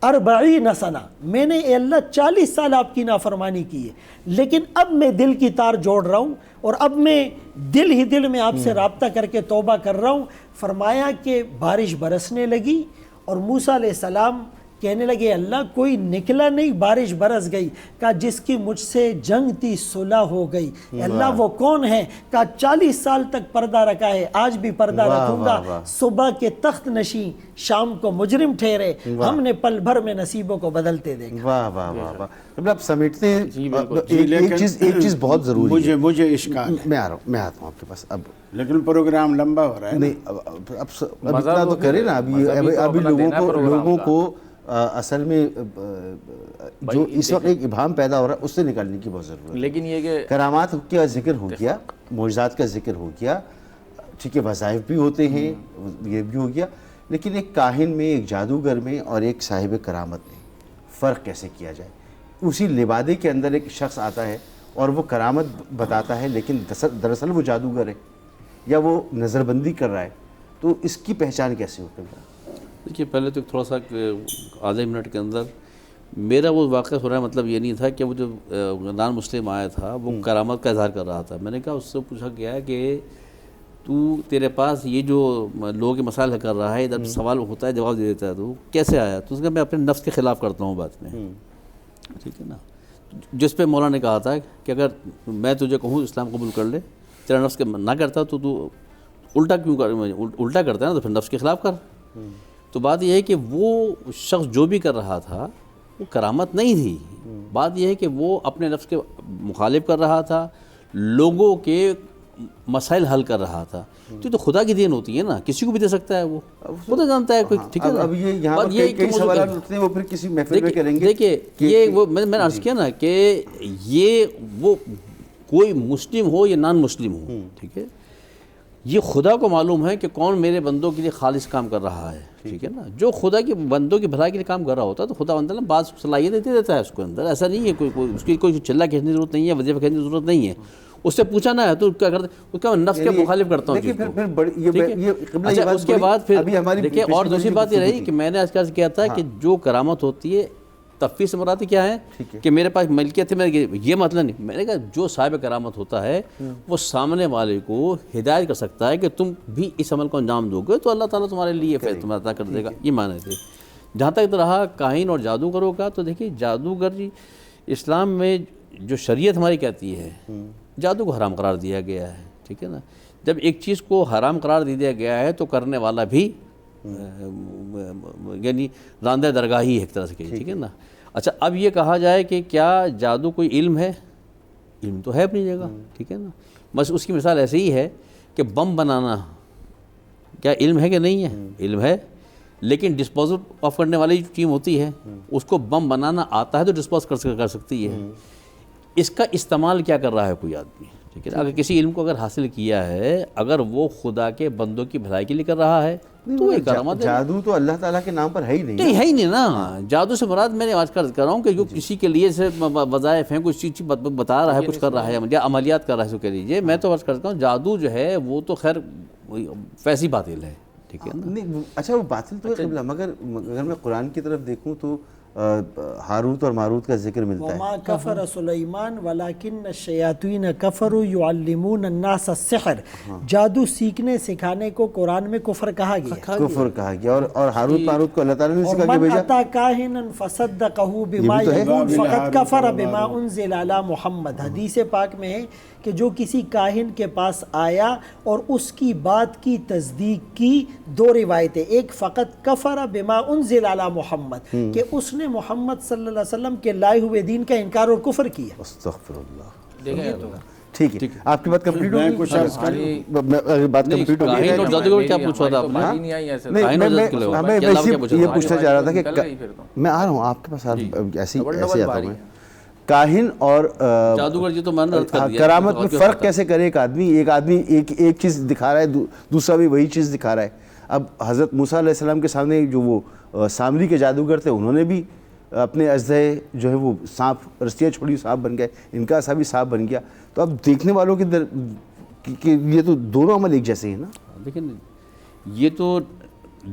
Speaker 5: 40 سنہ، میں نے اے اللہ 40 سال آپ کی نافرمانی کی ہے، لیکن اب میں دل کی تار جوڑ رہا ہوں اور اب میں دل ہی دل میں آپ سے رابطہ کر کے توبہ کر رہا ہوں. فرمایا کہ بارش برسنے لگی اور موسیٰ علیہ السلام کہنے لگے اللہ کوئی نکلا نہیں، بارش برس گئی۔ کہا جس کی مجھ سے جنگ تھی صلح ہو گئی۔ اللہ وہ کون ہے؟ کہا 40 سال تک پردہ رکھا ہے، آج بھی پردہ رکھوں گا۔ صبح کے تخت نشین شام کو مجرم ٹھہرے، ہم نے پل بھر میں نصیبوں کو بدلتے دیکھا۔
Speaker 1: واہ واہ واہ واہ، مطلب سمیٹتے ہیں ایک چیز بہت ضروری ہے۔
Speaker 3: مجھے اشکال ہے،
Speaker 1: میں آ رہا ہوں، میں آتا ہوں آپ کے پاس اب۔
Speaker 3: لیکن پروگرام لمبا ہو رہا ہے۔
Speaker 1: نہیں اب اتنا تو کریں نا، ابھی لوگوں کو اصل میں جو اس وقت ایک ابہام پیدا ہو رہا ہے اس سے نکالنے کی بہت ضرورت ہے۔
Speaker 4: لیکن یہ کہ
Speaker 1: کرامات کا ذکر ہو گیا، معجزات کا ذکر ہو گیا، ٹھیک ہے، وظائف بھی ہوتے ہیں، یہ بھی ہو گیا، لیکن ایک کاہن میں، ایک جادوگر میں اور ایک صاحب کرامت میں فرق کیسے کیا جائے؟ اسی لبادے کے اندر ایک شخص آتا ہے اور وہ کرامت بتاتا ہے، لیکن دراصل وہ جادوگر ہے یا وہ نظر بندی کر رہا ہے، تو اس کی پہچان کیسے ہوتی ہے؟
Speaker 2: دیکھیے پہلے تو تھوڑا سا آدھے منٹ کے اندر میرا وہ واقعہ ہو رہا ہے، مطلب یہ نہیں تھا کہ وہ جو نان مسلم آیا تھا وہ کرامت کا اظہار کر رہا تھا۔ میں نے کہا، اس سے پوچھا گیا کہ تیرے پاس یہ جو لوگوں کے مسائل حل کر رہا ہے، ادھر سوال ہوتا ہے جواب دے دیتا ہے، تو کیسے آیا؟ تو اس نے کہا میں اپنے نفس کے خلاف کرتا ہوں بات میں، ٹھیک ہے نا۔ جس پہ مولانا نے کہا تھا کہ اگر میں تجھے کہوں اسلام قبول کر لے، تیرا نفس نہ کرتا تو الٹا کیوں الٹا کرتا ہے نا، تو پھر نفس کے خلاف کر۔ تو بات یہ ہے کہ وہ شخص جو بھی کر رہا تھا وہ کرامت نہیں تھی، بات یہ ہے کہ وہ اپنے نفس کے مخالف کر رہا تھا، لوگوں کے مسائل حل کر رہا تھا۔ تو یہ تو خدا کی دین ہوتی ہے نا، کسی کو بھی دے سکتا ہے، وہ خدا جانتا ہے کوئی، ٹھیک ہے نا۔
Speaker 1: اب یہ یہاں پر کئی سوالات اٹھتے ہیں، وہ پھر کسی محفل میں کریں گے۔
Speaker 2: دیکھیے یہ وہ میں نے عرض کیا نا کہ یہ وہ کوئی مسلم ہو یا نان مسلم ہو، ٹھیک ہے، یہ خدا کو معلوم ہے کہ کون میرے بندوں کے لیے خالص کام کر رہا ہے، ٹھیک ہے نا۔ جو خدا کے بندوں کی بھلائی کے لیے کام کر رہا ہوتا ہے تو خدا بندہ بعض صلاحیتیں دے دیتا ہے اس کے اندر، ایسا نہیں ہے کوئی اس کی کوئی چلہ کھینچنے کی ضرورت نہیں ہے، وظیفہ کھینچنے کی ضرورت نہیں ہے۔ اس سے پوچھا نہ ہے تو کیا کرتا ہے، اس کا نفس کے مخالف کرتا ہوں۔ اچھا اس کے بعد پھر دیکھیں، اور دوسری بات یہ رہی کہ میں نے عرض کیا تھا کہ جو کرامت ہوتی ہے تفویض سے مراد کیا ہے کہ میرے پاس ملکیت ہے، یہ مطلب نہیں۔ میں نے کہا جو صاحب کرامت ہوتا ہے وہ سامنے والے کو ہدایت کر سکتا ہے کہ تم بھی اس عمل کو انجام دو گے تو اللہ تعالیٰ تمہارے لیے تمہیں عطا کر دے گا، یہ معنی تھے۔ جہاں تک رہا کاہن اور جادوگروں کا، تو دیکھیے جادوگر جی اسلام میں جو شریعت ہماری کہتی ہے جادو کو حرام قرار دیا گیا ہے، ٹھیک ہے نا۔ جب ایک چیز کو حرام قرار دیا گیا ہے تو کرنے والا بھی یعنی راندہ درگاہی ہے ایک طرح سے، ٹھیک ہے نا۔ اچھا اب یہ کہا جائے کہ کیا جادو کوئی علم ہے؟ علم تو ہے اپنی جگہ، ٹھیک ہے نا۔ بس اس کی مثال ایسے ہی ہے کہ بم بنانا کیا علم ہے کہ نہیں ہے؟ علم ہے، لیکن ڈسپوزل آف کرنے والی جو ٹیم ہوتی ہے اس کو بم بنانا آتا ہے تو ڈسپوز کر سکتی ہے۔ اس کا استعمال کیا کر رہا ہے کوئی آدمی، ٹھیک ہے نا۔ اگر کسی علم کو اگر حاصل کیا ہے، اگر وہ خدا کے بندوں کی بھلائی کے لیے کر رہا ہے تو یہ کرامت ہے۔
Speaker 1: جادو تو اللہ تعالیٰ کے نام پر ہے ہی نہیں،
Speaker 2: ہے ہی نہیں نا۔ جادو سے مراد میں نے آج کر رہا ہوں کہ جو کسی کے لیے سے وظائف ہیں، کچھ چیز بتا رہا ہے، کچھ کر رہا ہے یا عملیات کر رہا ہے، سو کہہ لیجیے۔ میں تو عرض کرتا ہوں جادو جو ہے وہ تو خیر فیضی باطل ہے، ٹھیک ہے نا۔
Speaker 1: اچھا وہ باطل تو ہے قبلہ، مگر اگر میں قرآن کی طرف دیکھوں تو ہاروت اور ماروت کا ذکر ملتا ہے۔
Speaker 5: وما کفر سلیمان ولکن الشیاطین کفروا یعلمون الناس السحر، جادو سیکھنے سکھانے کو قرآن میں کفر کہا گیا ہے۔
Speaker 1: کفر کہا گیا، اور ہاروت ماروت کو اللہ تعالیٰ نے سکھا کے
Speaker 5: من
Speaker 1: بھیجا۔
Speaker 5: اتی کاہنا فصدقہ بما یقول فقد کفر بما انزل علی محمد، حدیث پاک میں ہے کہ جو کسی کاہن کے پاس آیا اور اس کی بات کی تصدیق کی، دو روایتیں، ایک فقط کفر بما انزل علی محمد کہ اس نے محمد صلی اللہ علیہ وسلم کے لائے ہوئے دین کا انکار اور کفر کیا۔
Speaker 1: استغفر اللہ۔
Speaker 4: دیکھیں
Speaker 1: ٹھیک ہے، آپ کی بات کمپلیٹ ہو گئی؟ بات کمپلیٹ ہو گئی؟
Speaker 2: کاہن اور جادوگر کیا پوچھا تھا آپ نے؟
Speaker 4: نہیں آئی ایسے
Speaker 1: میں یہ پوچھنا چاہ رہا تھا کہ میں آ رہا ہوں آپ کے پاس، ایسے آتا ہوں۔ کاہن اور
Speaker 2: جادوگر جی تو میں نے عرض کر دیا
Speaker 1: کرامت میں فرق کیسے کرے ایک آدمی ایک چیز دکھا رہا ہے، دوسرا بھی وہی چیز دکھا رہا ہے۔ اب حضرت موسیٰ علیہ السلام کے سامنے جو وہ سامری کے جادوگر تھے، انہوں نے بھی اپنے اژدھے جو ہے وہ سانپ، رسیاں چھوڑی سانپ بن گئے، ان کا ایسا بھی سانپ بن گیا۔ تو اب دیکھنے والوں کے یہ تو دونوں عمل ایک جیسے ہیں نا۔
Speaker 2: لیکن یہ تو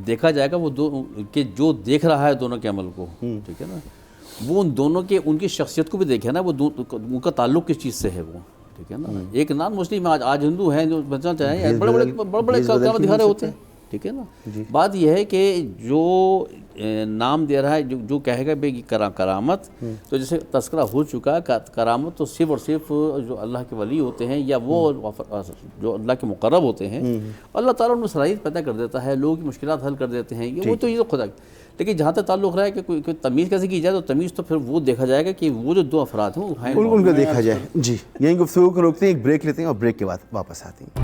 Speaker 2: دیکھا جائے گا وہ دو کہ جو دیکھ رہا ہے دونوں کے عمل کو، ٹھیک ہے نا، وہ ان دونوں کے ان کی شخصیت کو بھی دیکھے نا، وہ ان کا تعلق کس چیز سے ہے وہ، ٹھیک ہے نا۔ ایک نان مسلم آج ہندو ہیں جو بچنا چاہیں، بڑے بڑے کرامت دکھا رہے ہوتے ہیں، ٹھیک ہے نا. بات یہ ہے کہ جو نام دے رہا ہے جو کہے گا بھئی کرامت، تو جیسے تذکرہ ہو چکا ہے، کرامت تو صرف اور صرف جو اللہ کے ولی ہوتے ہیں یا وہ جو اللہ کے مقرب ہوتے ہیں، اللہ تعالیٰ ان صلاحیت پیدا کر دیتا ہے، لوگوں کی مشکلات حل کر دیتے ہیں، وہ تو خدا. لیکن جہاں تک تعلق رہا ہے کہ کوئی تمیز کیسے کی جائے، تو تمیز تو پھر وہ دیکھا جائے گا کہ وہ جو دو افراد ہیں وہ ہیں
Speaker 1: ان کو دیکھا جائے. جی یہیں گفتگو کو روکتے ہیں، ایک بریک لیتے ہیں اور بریک کے بعد واپس آتے ہیں.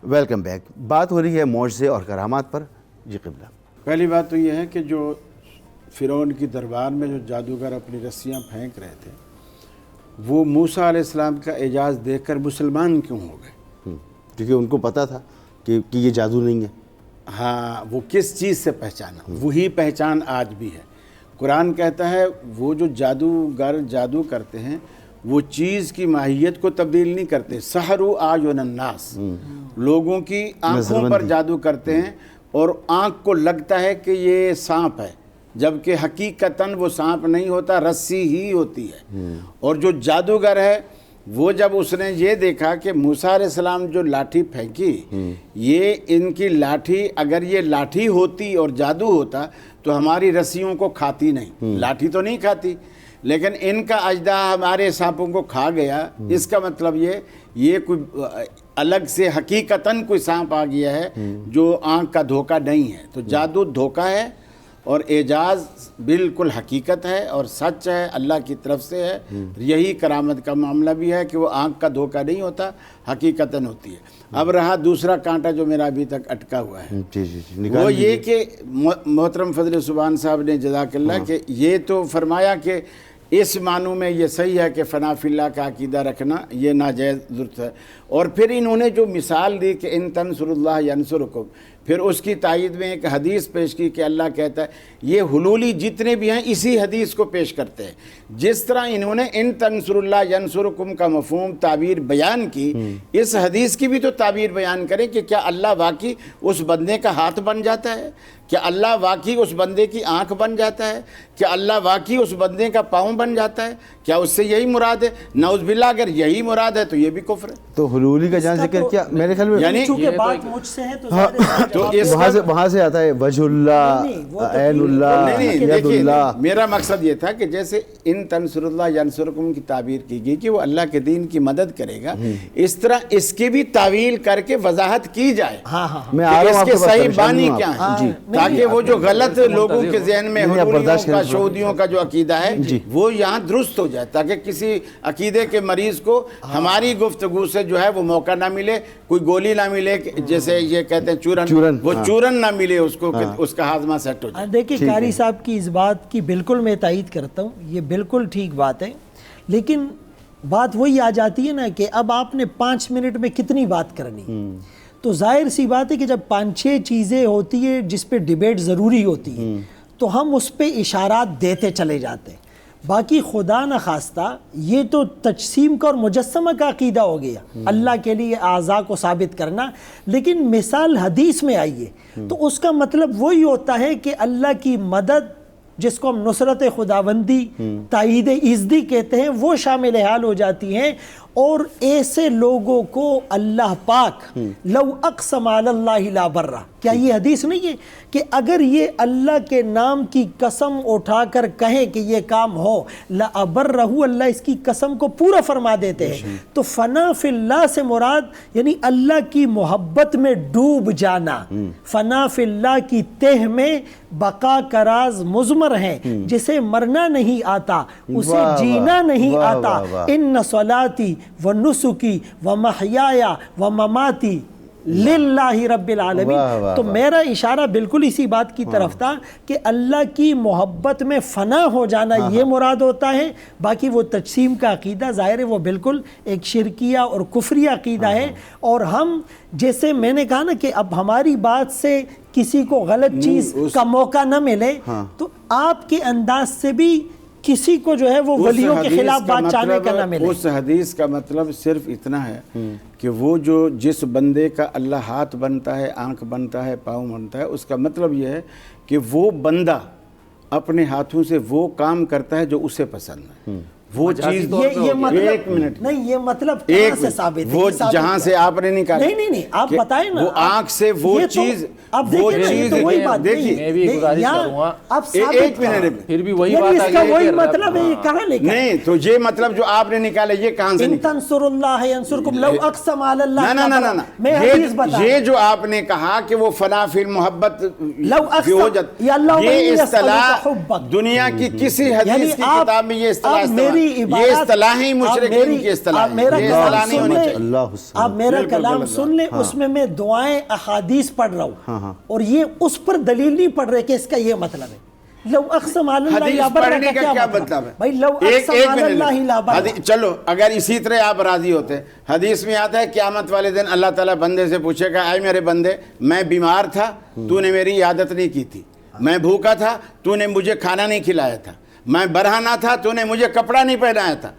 Speaker 1: Welcome back. بات ہو رہی ہے معجزے اور کرامات پر. جی قبلہ.
Speaker 3: پہلی بات تو یہ ہے کہ جو فرعون کی دربار میں جو جادوگر اپنی رسیاں پھینک رہے تھے، وہ موسیٰ علیہ السلام کا اعجاز دیکھ کر مسلمان کیوں ہو گئے؟
Speaker 1: کیونکہ ان کو پتہ تھا کہ یہ جادو نہیں ہے.
Speaker 3: ہاں، وہ کس چیز سے پہچانا، وہی پہچان آج بھی ہے. قرآن کہتا ہے وہ جو جادوگر جادو کرتے ہیں وہ چیز کی ماہیت کو تبدیل نہیں کرتے. سحروا اعین الناس، لوگوں کی آنکھوں پر جادو کرتے ہیں اور آنکھ کو لگتا ہے کہ یہ سانپ ہے، جبکہ حقیقتاً وہ سانپ نہیں ہوتا، رسی ہی ہوتی ہے. اور جو جادوگر ہے وہ جب اس نے یہ دیکھا کہ موسیٰ علیہ السلام جو لاٹھی پھینکی، یہ ان کی لاٹھی اگر یہ لاٹھی ہوتی اور جادو ہوتا تو ہماری رسیوں کو کھاتی نہیں. لاٹھی تو نہیں کھاتی، لیکن ان کا اجدہ ہمارے سانپوں کو کھا گیا. اس کا مطلب یہ کوئی الگ سے حقیقتاً کوئی سانپ آ گیا ہے جو آنکھ کا دھوکہ نہیں ہے. تو جادو دھوکہ ہے اور اعجاز بالکل حقیقت ہے اور سچ ہے، اللہ کی طرف سے ہے. یہی کرامت کا معاملہ بھی ہے کہ وہ آنکھ کا دھوکہ نہیں ہوتا، حقیقتاً ہوتی ہے. اب رہا دوسرا کانٹا جو میرا ابھی تک اٹکا ہوا ہے، وہ یہ کہ محترم فضل سبحان صاحب نے جزاک اللہ کہ یہ تو فرمایا کہ اس معنوں میں یہ صحیح ہے کہ فنا فی اللہ کا عقیدہ رکھنا یہ ناجائز ضرورت ہے. اور پھر انہوں نے جو مثال دی کہ ان تنصر اللہ ینصرکم، پھر اس کی تائید میں ایک حدیث پیش کی کہ اللہ کہتا ہے، یہ حلولی جتنے بھی ہیں اسی حدیث کو پیش کرتے ہیں. جس طرح انہوں نے ان تنصر اللہ ینصرکم کا مفہوم تعبیر بیان کی، اس حدیث کی بھی تو تعبیر بیان کریں کہ کیا اللہ واقعی اس بندے کا ہاتھ بن جاتا ہے؟ کیا اللہ واقعی اس بندے کی آنکھ بن جاتا ہے؟ کیا اللہ واقعی اس بندے کا پاؤں بن جاتا ہے؟ کیا اس سے یہی مراد ہے؟ نعوذ باللہ اگر یہی مراد ہے تو یہ بھی کفر ہے.
Speaker 1: تو حلولی کا جہاں ذکر کیا میرے خیال میں،
Speaker 3: یعنی
Speaker 5: چونکہ بات مجھ سے ہے تو
Speaker 1: وہاں سے آتا ہے وجہ اللہ، عین اللہ، ید اللہ.
Speaker 3: میرا مقصد یہ تھا کہ جیسے ان تنصر اللہ ینصرکم کی تعبیر کی گئی کہ وہ اللہ کے دین کی مدد کرے گا، اس طرح اس کی بھی تعویل کر کے وضاحت کی جائے
Speaker 1: میں آ رہا ہوں
Speaker 3: اس
Speaker 1: آپ
Speaker 3: کے
Speaker 1: کے
Speaker 3: صحیح بانی کیا ہیں، تاکہ وہ جو غلط لوگوں کے ذہن میں حلولیوں کا شہودیوں کا جو عقیدہ ہے وہ یہاں درست ہو جائے، تاکہ کسی عقیدے کے مریض کو ہماری گفتگو سے جو ہے وہ موقع نہ ملے، کوئی گولی نہ ملے، جیسے یہ کہتے ہیں چورن، وہ چورن نہ ملے اس کو کہ اس کا ہاضمہ سیٹ ہو جائے.
Speaker 5: دیکھیں قاری صاحب کی اس بات کی بالکل میں تائید کرتا ہوں، یہ بالکل ٹھیک بات ہے. لیکن بات وہی آ جاتی ہے نا کہ اب آپ نے 5 منٹ میں کتنی بات کرنی، تو ظاہر سی بات ہے کہ جب 5-6 چیزیں ہوتی ہیں جس پہ ڈیبیٹ ضروری ہوتی ہے تو ہم اس پہ اشارات دیتے چلے جاتے ہیں. باقی خدا نخواستہ یہ تو تجسیم کا اور مجسمہ کا عقیدہ ہو گیا، اللہ کے لیے اعضاء کو ثابت کرنا. لیکن مثال حدیث میں آئی ہے تو اس کا مطلب وہی ہوتا ہے کہ اللہ کی مدد، جس کو ہم نصرت خداوندی، تائید ایزدی کہتے ہیں، وہ شامل حال ہو جاتی ہیں. اور ایسے لوگوں کو اللہ پاک لو اقسم علی اللہ لا برہ، کیا یہ حدیث نہیں ہے کہ اگر یہ اللہ کے نام کی قسم اٹھا کر کہیں کہ یہ کام ہو لا برہ، اللہ اس کی قسم کو پورا فرما دیتے ہیں. تو فنا فی اللہ سے مراد یعنی اللہ کی محبت میں ڈوب جانا، فنا فی اللہ کی تہ میں بقا کا راز مضمر ہے، جسے مرنا نہیں آتا، اسے جینا نہیں آتا. ان صلاتی و نسکی و محیایا و مماتی للہ رب العالمین. تو میرا اشارہ بالکل اسی بات کی طرف تھا کہ اللہ کی محبت میں فنا ہو جانا یہ مراد ہوتا ہے. باقی وہ تجسیم کا عقیدہ ظاہر ہے وہ بالکل ایک شرکیہ اور کفری عقیدہ ہے. اور ہم جیسے میں نے کہا نا کہ اب ہماری بات سے کسی کو غلط چیز کا موقع نہ ملے، تو آپ کے انداز سے بھی کسی کو جو ہے وہ
Speaker 3: اس
Speaker 5: ولیوں کے
Speaker 3: حدیث
Speaker 5: خلاف
Speaker 3: کا
Speaker 5: بات چاہنے کا نہ ملے.
Speaker 3: اس حدیث کا مطلب صرف اتنا ہے کہ وہ جو جس بندے کا اللہ ہاتھ بنتا ہے، آنکھ بنتا ہے، پاؤں بنتا ہے، اس کا مطلب یہ ہے کہ وہ بندہ اپنے ہاتھوں سے وہ کام کرتا ہے جو اسے پسند ہے. وہ چیز
Speaker 5: یہ مطلب
Speaker 3: ایک منٹ
Speaker 5: نہیں، یہ مطلب
Speaker 3: ایک
Speaker 5: کہاں سے ثابت ہے؟
Speaker 3: وہ
Speaker 5: یہ ثابت
Speaker 3: جہاں
Speaker 5: کیا؟
Speaker 3: سے آپ نے نکالا
Speaker 5: نہیں آپ
Speaker 3: کہ
Speaker 5: بتائیں نا.
Speaker 3: وہ آنکھ سے وہ
Speaker 5: یہ تو-
Speaker 3: چیز
Speaker 5: اب
Speaker 3: وہ
Speaker 5: دیکھیں نا، یہ
Speaker 3: چیز
Speaker 5: تو وہی بات
Speaker 3: دیکھیے
Speaker 4: میں بھی گزارش کروں گا.
Speaker 5: اب
Speaker 3: ایک منٹ
Speaker 4: پھر بھی وہی
Speaker 5: یعنی
Speaker 4: بات
Speaker 5: اس
Speaker 4: آ
Speaker 5: کا
Speaker 4: گئی
Speaker 5: وہی
Speaker 4: کہ
Speaker 5: مطلب ہے، یہ کہاں لے کر
Speaker 3: نہیں تو یہ مطلب جو آپ نے نکالا یہ کہاں سے
Speaker 5: ان
Speaker 3: نکالا؟
Speaker 5: تنصر اللہ ینصرکم لو اقسم علی اللہ.
Speaker 3: نہ
Speaker 5: میں حدیث بتا
Speaker 3: یہ جو آپ نے کہا کہ وہ فنا فی المحبت
Speaker 5: لو اقسم یا اللہ
Speaker 3: یہ اصطلاح
Speaker 5: حبک،
Speaker 3: دنیا کی کسی حدیث کی کتاب میں یہ اصطلاح
Speaker 5: میری
Speaker 3: اصطلاحی مشرکین کی اصطلاح ہے.
Speaker 5: میرا
Speaker 3: یہ
Speaker 5: کلام
Speaker 3: اصطلاح نہیں
Speaker 5: سن
Speaker 3: ہونی
Speaker 5: لیں.
Speaker 3: چاہیے.
Speaker 1: اللہ حسن.
Speaker 5: آپ میرا
Speaker 3: بالکل
Speaker 5: کلام
Speaker 3: غلط
Speaker 5: سن لیں، اس میں احادیث پڑھ رہا ہوں اور یہ اس پر دلیل نہیں پڑھ رہے کہ اس کا یہ مطلب ہے. لو اقسم علی اللہ
Speaker 3: حدیث
Speaker 5: لا برہ
Speaker 3: پڑھنے کا کیا مطلب ہے؟
Speaker 5: بھائی لو
Speaker 3: ایک
Speaker 5: اقسم علی
Speaker 3: منٹ
Speaker 5: اللہ لا برہ.
Speaker 3: چلو اگر اسی طرح آپ راضی ہوتے، حدیث میں آتا ہے قیامت والے دن اللہ تعالیٰ بندے سے پوچھے گا، اے میرے بندے میں بیمار تھا، تو نے میری عیادت نہیں کی تھی، میں بھوکا تھا، تو نے مجھے کھانا نہیں کھلایا تھا، میں برہنہ تھا، تو نے مجھے کپڑا نہیں پہنایا تھا.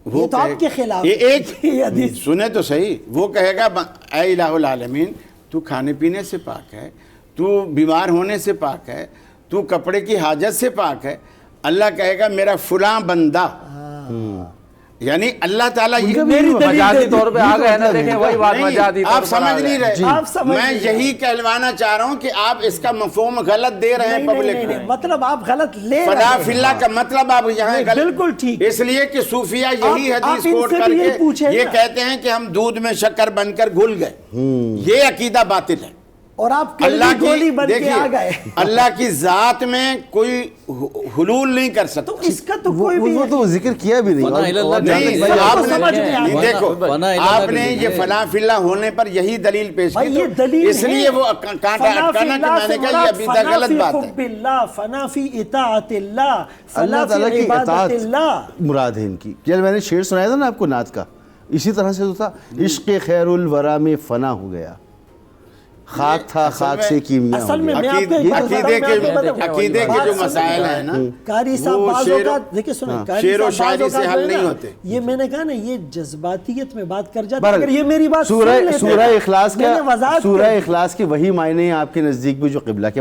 Speaker 5: یہ تو آپ کے خلاف
Speaker 3: ایک
Speaker 5: یہ حدیث.
Speaker 3: سنے تو صحیح. وہ کہے گا اے الہ العالمین تو کھانے پینے سے پاک ہے، تو بیمار ہونے سے پاک ہے، تو کپڑے کی حاجت سے پاک ہے. اللہ کہے گا میرا فلاں بندہ، یعنی اللہ تعالیٰ
Speaker 4: مجازی طور پہ آ گئے نا. دیکھیں وہی بات مجازی طور
Speaker 3: آپ
Speaker 4: پر
Speaker 3: سمجھ نہیں رہے.
Speaker 5: آپ سمجھ
Speaker 3: میں
Speaker 5: نہیں
Speaker 3: یہی کہلوانا چاہ رہا ہوں کہ آپ اس کا مفہوم غلط دے رہے ہیں پبلک کو.
Speaker 5: مطلب آپ غلط لے رہے
Speaker 3: فنا
Speaker 5: ہیں.
Speaker 3: فی اللہ کا مطلب آپ یہاں
Speaker 5: نہیں،
Speaker 3: غلط،
Speaker 5: بالکل ٹھیک.
Speaker 3: اس لیے کہ صوفیہ یہی
Speaker 5: آپ
Speaker 3: حدیث
Speaker 5: ان
Speaker 3: کوٹ
Speaker 5: سے
Speaker 3: کر
Speaker 5: بھی یہ
Speaker 3: کے
Speaker 5: پوچھیں
Speaker 3: یہ
Speaker 5: نا.
Speaker 3: کہتے ہیں کہ ہم دودھ میں شکر بن کر گھل گئے. یہ عقیدہ باطل ہے.
Speaker 5: اور آپ
Speaker 3: اللہ
Speaker 5: گولی
Speaker 3: کی
Speaker 5: بن کے آ گئے.
Speaker 3: دیکھیے اللہ کی ذات میں کوئی حلول نہیں کر سکتا.
Speaker 5: تو اس کا تو کوئی بھی
Speaker 1: وہ تو ذکر کیا بھی
Speaker 2: فنا
Speaker 1: نہیں.
Speaker 2: الی اللہ
Speaker 3: نہیں
Speaker 2: بھائی
Speaker 3: آپ
Speaker 5: کو سمجھ
Speaker 3: نے
Speaker 5: نہیں آ گیا.
Speaker 3: دیکھو
Speaker 2: فنا الی اللہ
Speaker 3: آپ نے
Speaker 2: کا
Speaker 3: یہ فنا فی اللہ ہونے پر یہی دلیل پیش
Speaker 5: بھائی
Speaker 3: کی
Speaker 5: یہ دلیل
Speaker 3: اس لیے وہ کانٹا اٹکانا کہ میں نے کہا یہ ابھی تک غلط بات ہے.
Speaker 5: حب اللہ، فنا فی اطاعت اللہ، فنا
Speaker 1: اللہ تعالیٰ
Speaker 5: فی
Speaker 1: کی
Speaker 5: عبادت
Speaker 1: اطاعت
Speaker 5: اللہ.
Speaker 1: مراد ہے ان کی. جب میں نے شعر سنایا تھا نا آپ کو نعت کا، اسی طرح سے تو تھا، عشق خیر الورا میں فنا ہو گیا، خاک تھا خاک سے کیمیا ہو
Speaker 5: اصل میں
Speaker 1: گیا.
Speaker 5: میں آپ کو ایک بات بتاؤں،
Speaker 3: عقیدے کے جو مسائل ہیں نا
Speaker 5: قاری صاحب
Speaker 3: وہ
Speaker 5: بعض
Speaker 3: شعر
Speaker 5: اوقات دیکھیں سنیں، قاری
Speaker 3: شعر و
Speaker 5: صاحب بعض
Speaker 3: شاعری سے
Speaker 5: اوقات
Speaker 3: حل
Speaker 5: جو ہے
Speaker 3: نہیں
Speaker 5: نا،
Speaker 3: ہوتے.
Speaker 5: یہ میں نے کہا نا یہ جذباتیت میں بات کر جاتے.
Speaker 1: بہرحال
Speaker 5: اگر یہ میری بات سن
Speaker 1: سورہ
Speaker 5: لیتے
Speaker 1: سورہ اخلاص
Speaker 5: میں نے
Speaker 1: کا
Speaker 5: وضاحت
Speaker 1: سورہ
Speaker 5: کر دی.
Speaker 1: اخلاص کے وہی معنی ہیں آپ کے نزدیک بھی جو قبلہ کے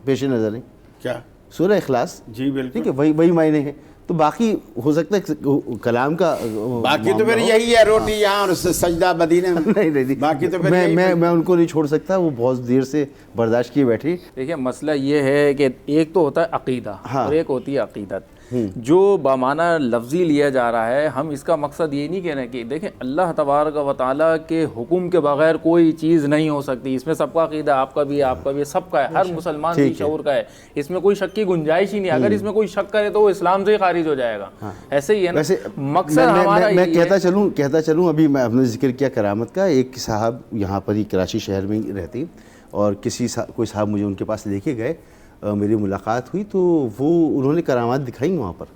Speaker 1: پیش نظر ہیں.
Speaker 3: کیا
Speaker 1: سورہ اخلاص
Speaker 3: جی بالکل
Speaker 1: ٹھیک ہے، وہی معنی ہیں. تو باقی ہو سکتا ہے کلام کا
Speaker 3: باقی تو پھر یہی ہے، روٹی یہاں اور سجدہ مدینے میں.
Speaker 1: نہیں
Speaker 3: باقی تو پھر
Speaker 1: میں ان کو نہیں چھوڑ سکتا، وہ بہت دیر سے برداشت کیے بیٹھے.
Speaker 4: دیکھیں مسئلہ یہ ہے کہ ایک تو ہوتا ہے عقیدہ اور ایک ہوتی ہے عقیدت. جو بامانہ لفظی لیا جا رہا ہے، ہم اس کا مقصد یہ نہیں کہہ رہے کہ دیکھیں اللہ تبارک و تعالیٰ کے حکم کے بغیر کوئی چیز نہیں ہو سکتی. اس میں سب کا عقیدہ، آپ کا بھی سب کا ہے، ہر مسلمان کی شعور کا ہے. اس میں کوئی شک کی گنجائش ہی نہیں. اگر اس میں کوئی شک کرے تو وہ اسلام سے ہی خارج ہو جائے گا. ایسے ہی ہے نا. مقصد ہمارا
Speaker 1: میں کہتا چلوں ابھی میں نے ذکر کیا کرامت کا. ایک صاحب یہاں پر ہی کراچی شہر میں ہی رہتے اور کوئی صاحب مجھے ان کے پاس لے کے گئے، میری ملاقات ہوئی تو وہ انہوں نے کرامات دکھائی وہاں پر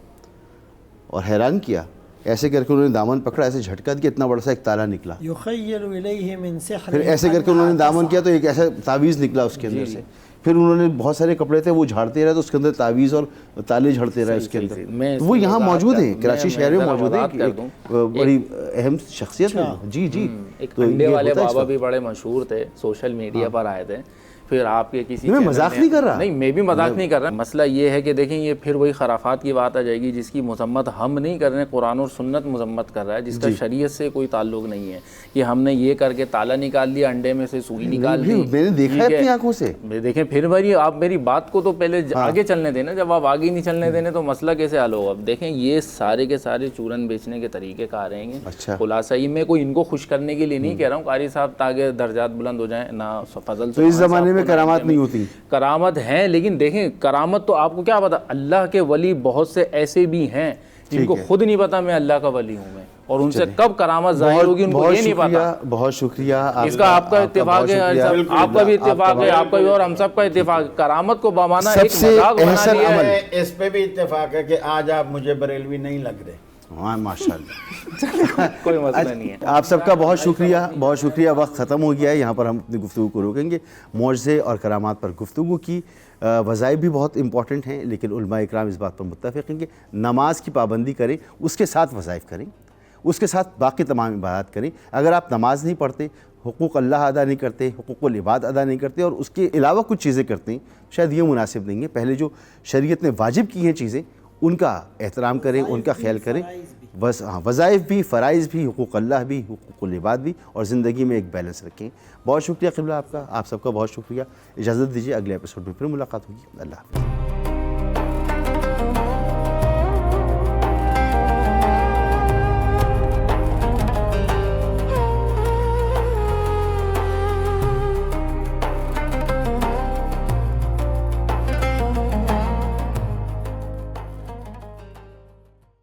Speaker 1: اور حیران کیا. ایسے کر کے انہوں نے دامن پکڑا، ایسے جھٹکا دیا، اتنا بڑا سا ایک تالا نکلا.
Speaker 5: یخیل الیہ من سحر،
Speaker 1: پھر ایسے کر کے انہوں نے دامن کیا تو ایک ایسا تعویذ نکلا اس کے اندر سے. پھر انہوں نے بہت سارے کپڑے تھے وہ جھاڑتے رہے تو اس کے اندر تعویذ اور تالے جھڑتے رہے اس کے اندر. وہ یہاں موجود ہیں، کراچی شہر میں موجود ہیں، بڑی اہم شخصیت ہے. جی جی.
Speaker 4: ایک انڈے والے بابا بھی بڑے مشہور تھے، سوشل میڈیا پر آئے تھے. پھر آپ کے کسی
Speaker 1: میں مذاق نہیں کر رہا،
Speaker 4: نہیں میں بھی مذاق نہیں کر رہا. مسئلہ یہ ہے کہ دیکھیں یہ پھر وہی خرافات کی بات آ جائے گی جس کی مذمت ہم نہیں کر رہے، قرآن اور سنت مذمت کر رہا ہے، جس کا شریعت سے کوئی تعلق نہیں ہے. کہ ہم نے یہ کر کے تالا نکال دیا، انڈے میں سے سوئی نکال دی.
Speaker 1: میں نے دیکھا ہے اپنی آنکھوں سے.
Speaker 4: دیکھیں پھر بھائی آپ میری بات کو تو پہلے آگے چلنے دینا. جب آپ آگے نہیں چلنے دینے تو مسئلہ کیسے حل ہوگا؟ اب دیکھیں یہ سارے کے سارے چورن بیچنے کے طریقے کار رہیں گے. خلاصہ یہ میں کوئی ان کو خوش کرنے کے لیے نہیں کہہ رہا ہوں قاری صاحب، تاکہ درجات بلند ہو جائیں. نہ فضل
Speaker 1: تو اس زمانے میں کرامات نہیں ہوتی.
Speaker 4: کرامت ہیں، لیکن دیکھیں کرامت تو آپ کو کیا پتا، اللہ کے ولی بہت سے ایسے بھی ہیں جن کو خود نہیں پتا میں اللہ کا ولی ہوں میں، اور ان سے کب کرامت ظاہر ہوگی ان کو یہ نہیں پتا.
Speaker 1: بہت شکریہ.
Speaker 4: اس کا آپ کا اتفاق ہے، آپ کا بھی اتفاق ہے، آپ کا بھی، اور ہم سب کا اتفاق. کرامت کو بامانہ ایک مذاق بنا دیا ہے.
Speaker 3: اس پہ بھی اتفاق ہے کہ آج آپ مجھے بریلوی نہیں لگ رہے.
Speaker 1: ہاں ماشاء اللہ.
Speaker 4: کوئی مسئلہ نہیں ہے.
Speaker 1: آپ سب کا بہت شکریہ. وقت ختم ہو گیا ہے, یہاں پر ہم اپنی گفتگو کو روکیں گے. معجزے اور کرامات پر گفتگو کی. وظائف بھی بہت امپورٹنٹ ہیں, لیکن علماء اکرام اس بات پر متفق ہیں کہ نماز کی پابندی کریں, اس کے ساتھ وظائف کریں, اس کے ساتھ باقی تمام عبادات کریں. اگر آپ نماز نہیں پڑھتے, حقوق اللہ ادا نہیں کرتے, حقوق العباد ادا نہیں کرتے, اور اس کے علاوہ کچھ چیزیں کرتے ہیں, شاید یہ مناسب نہیں ہے. پہلے جو شریعت نے واجب کی ہیں چیزیں, ان کا احترام کریں, ان کا خیال کریں. بس وظائف بھی, فرائض بھی, حقوق اللہ بھی, حقوق العباد بھی, اور زندگی میں ایک بیلنس رکھیں. بہت شکریہ قبلہ آپ کا, آپ سب کا بہت شکریہ. اجازت دیجیے, اگلے ایپیسوڈ میں پھر ملاقات ہوگی. اللہ حافظ.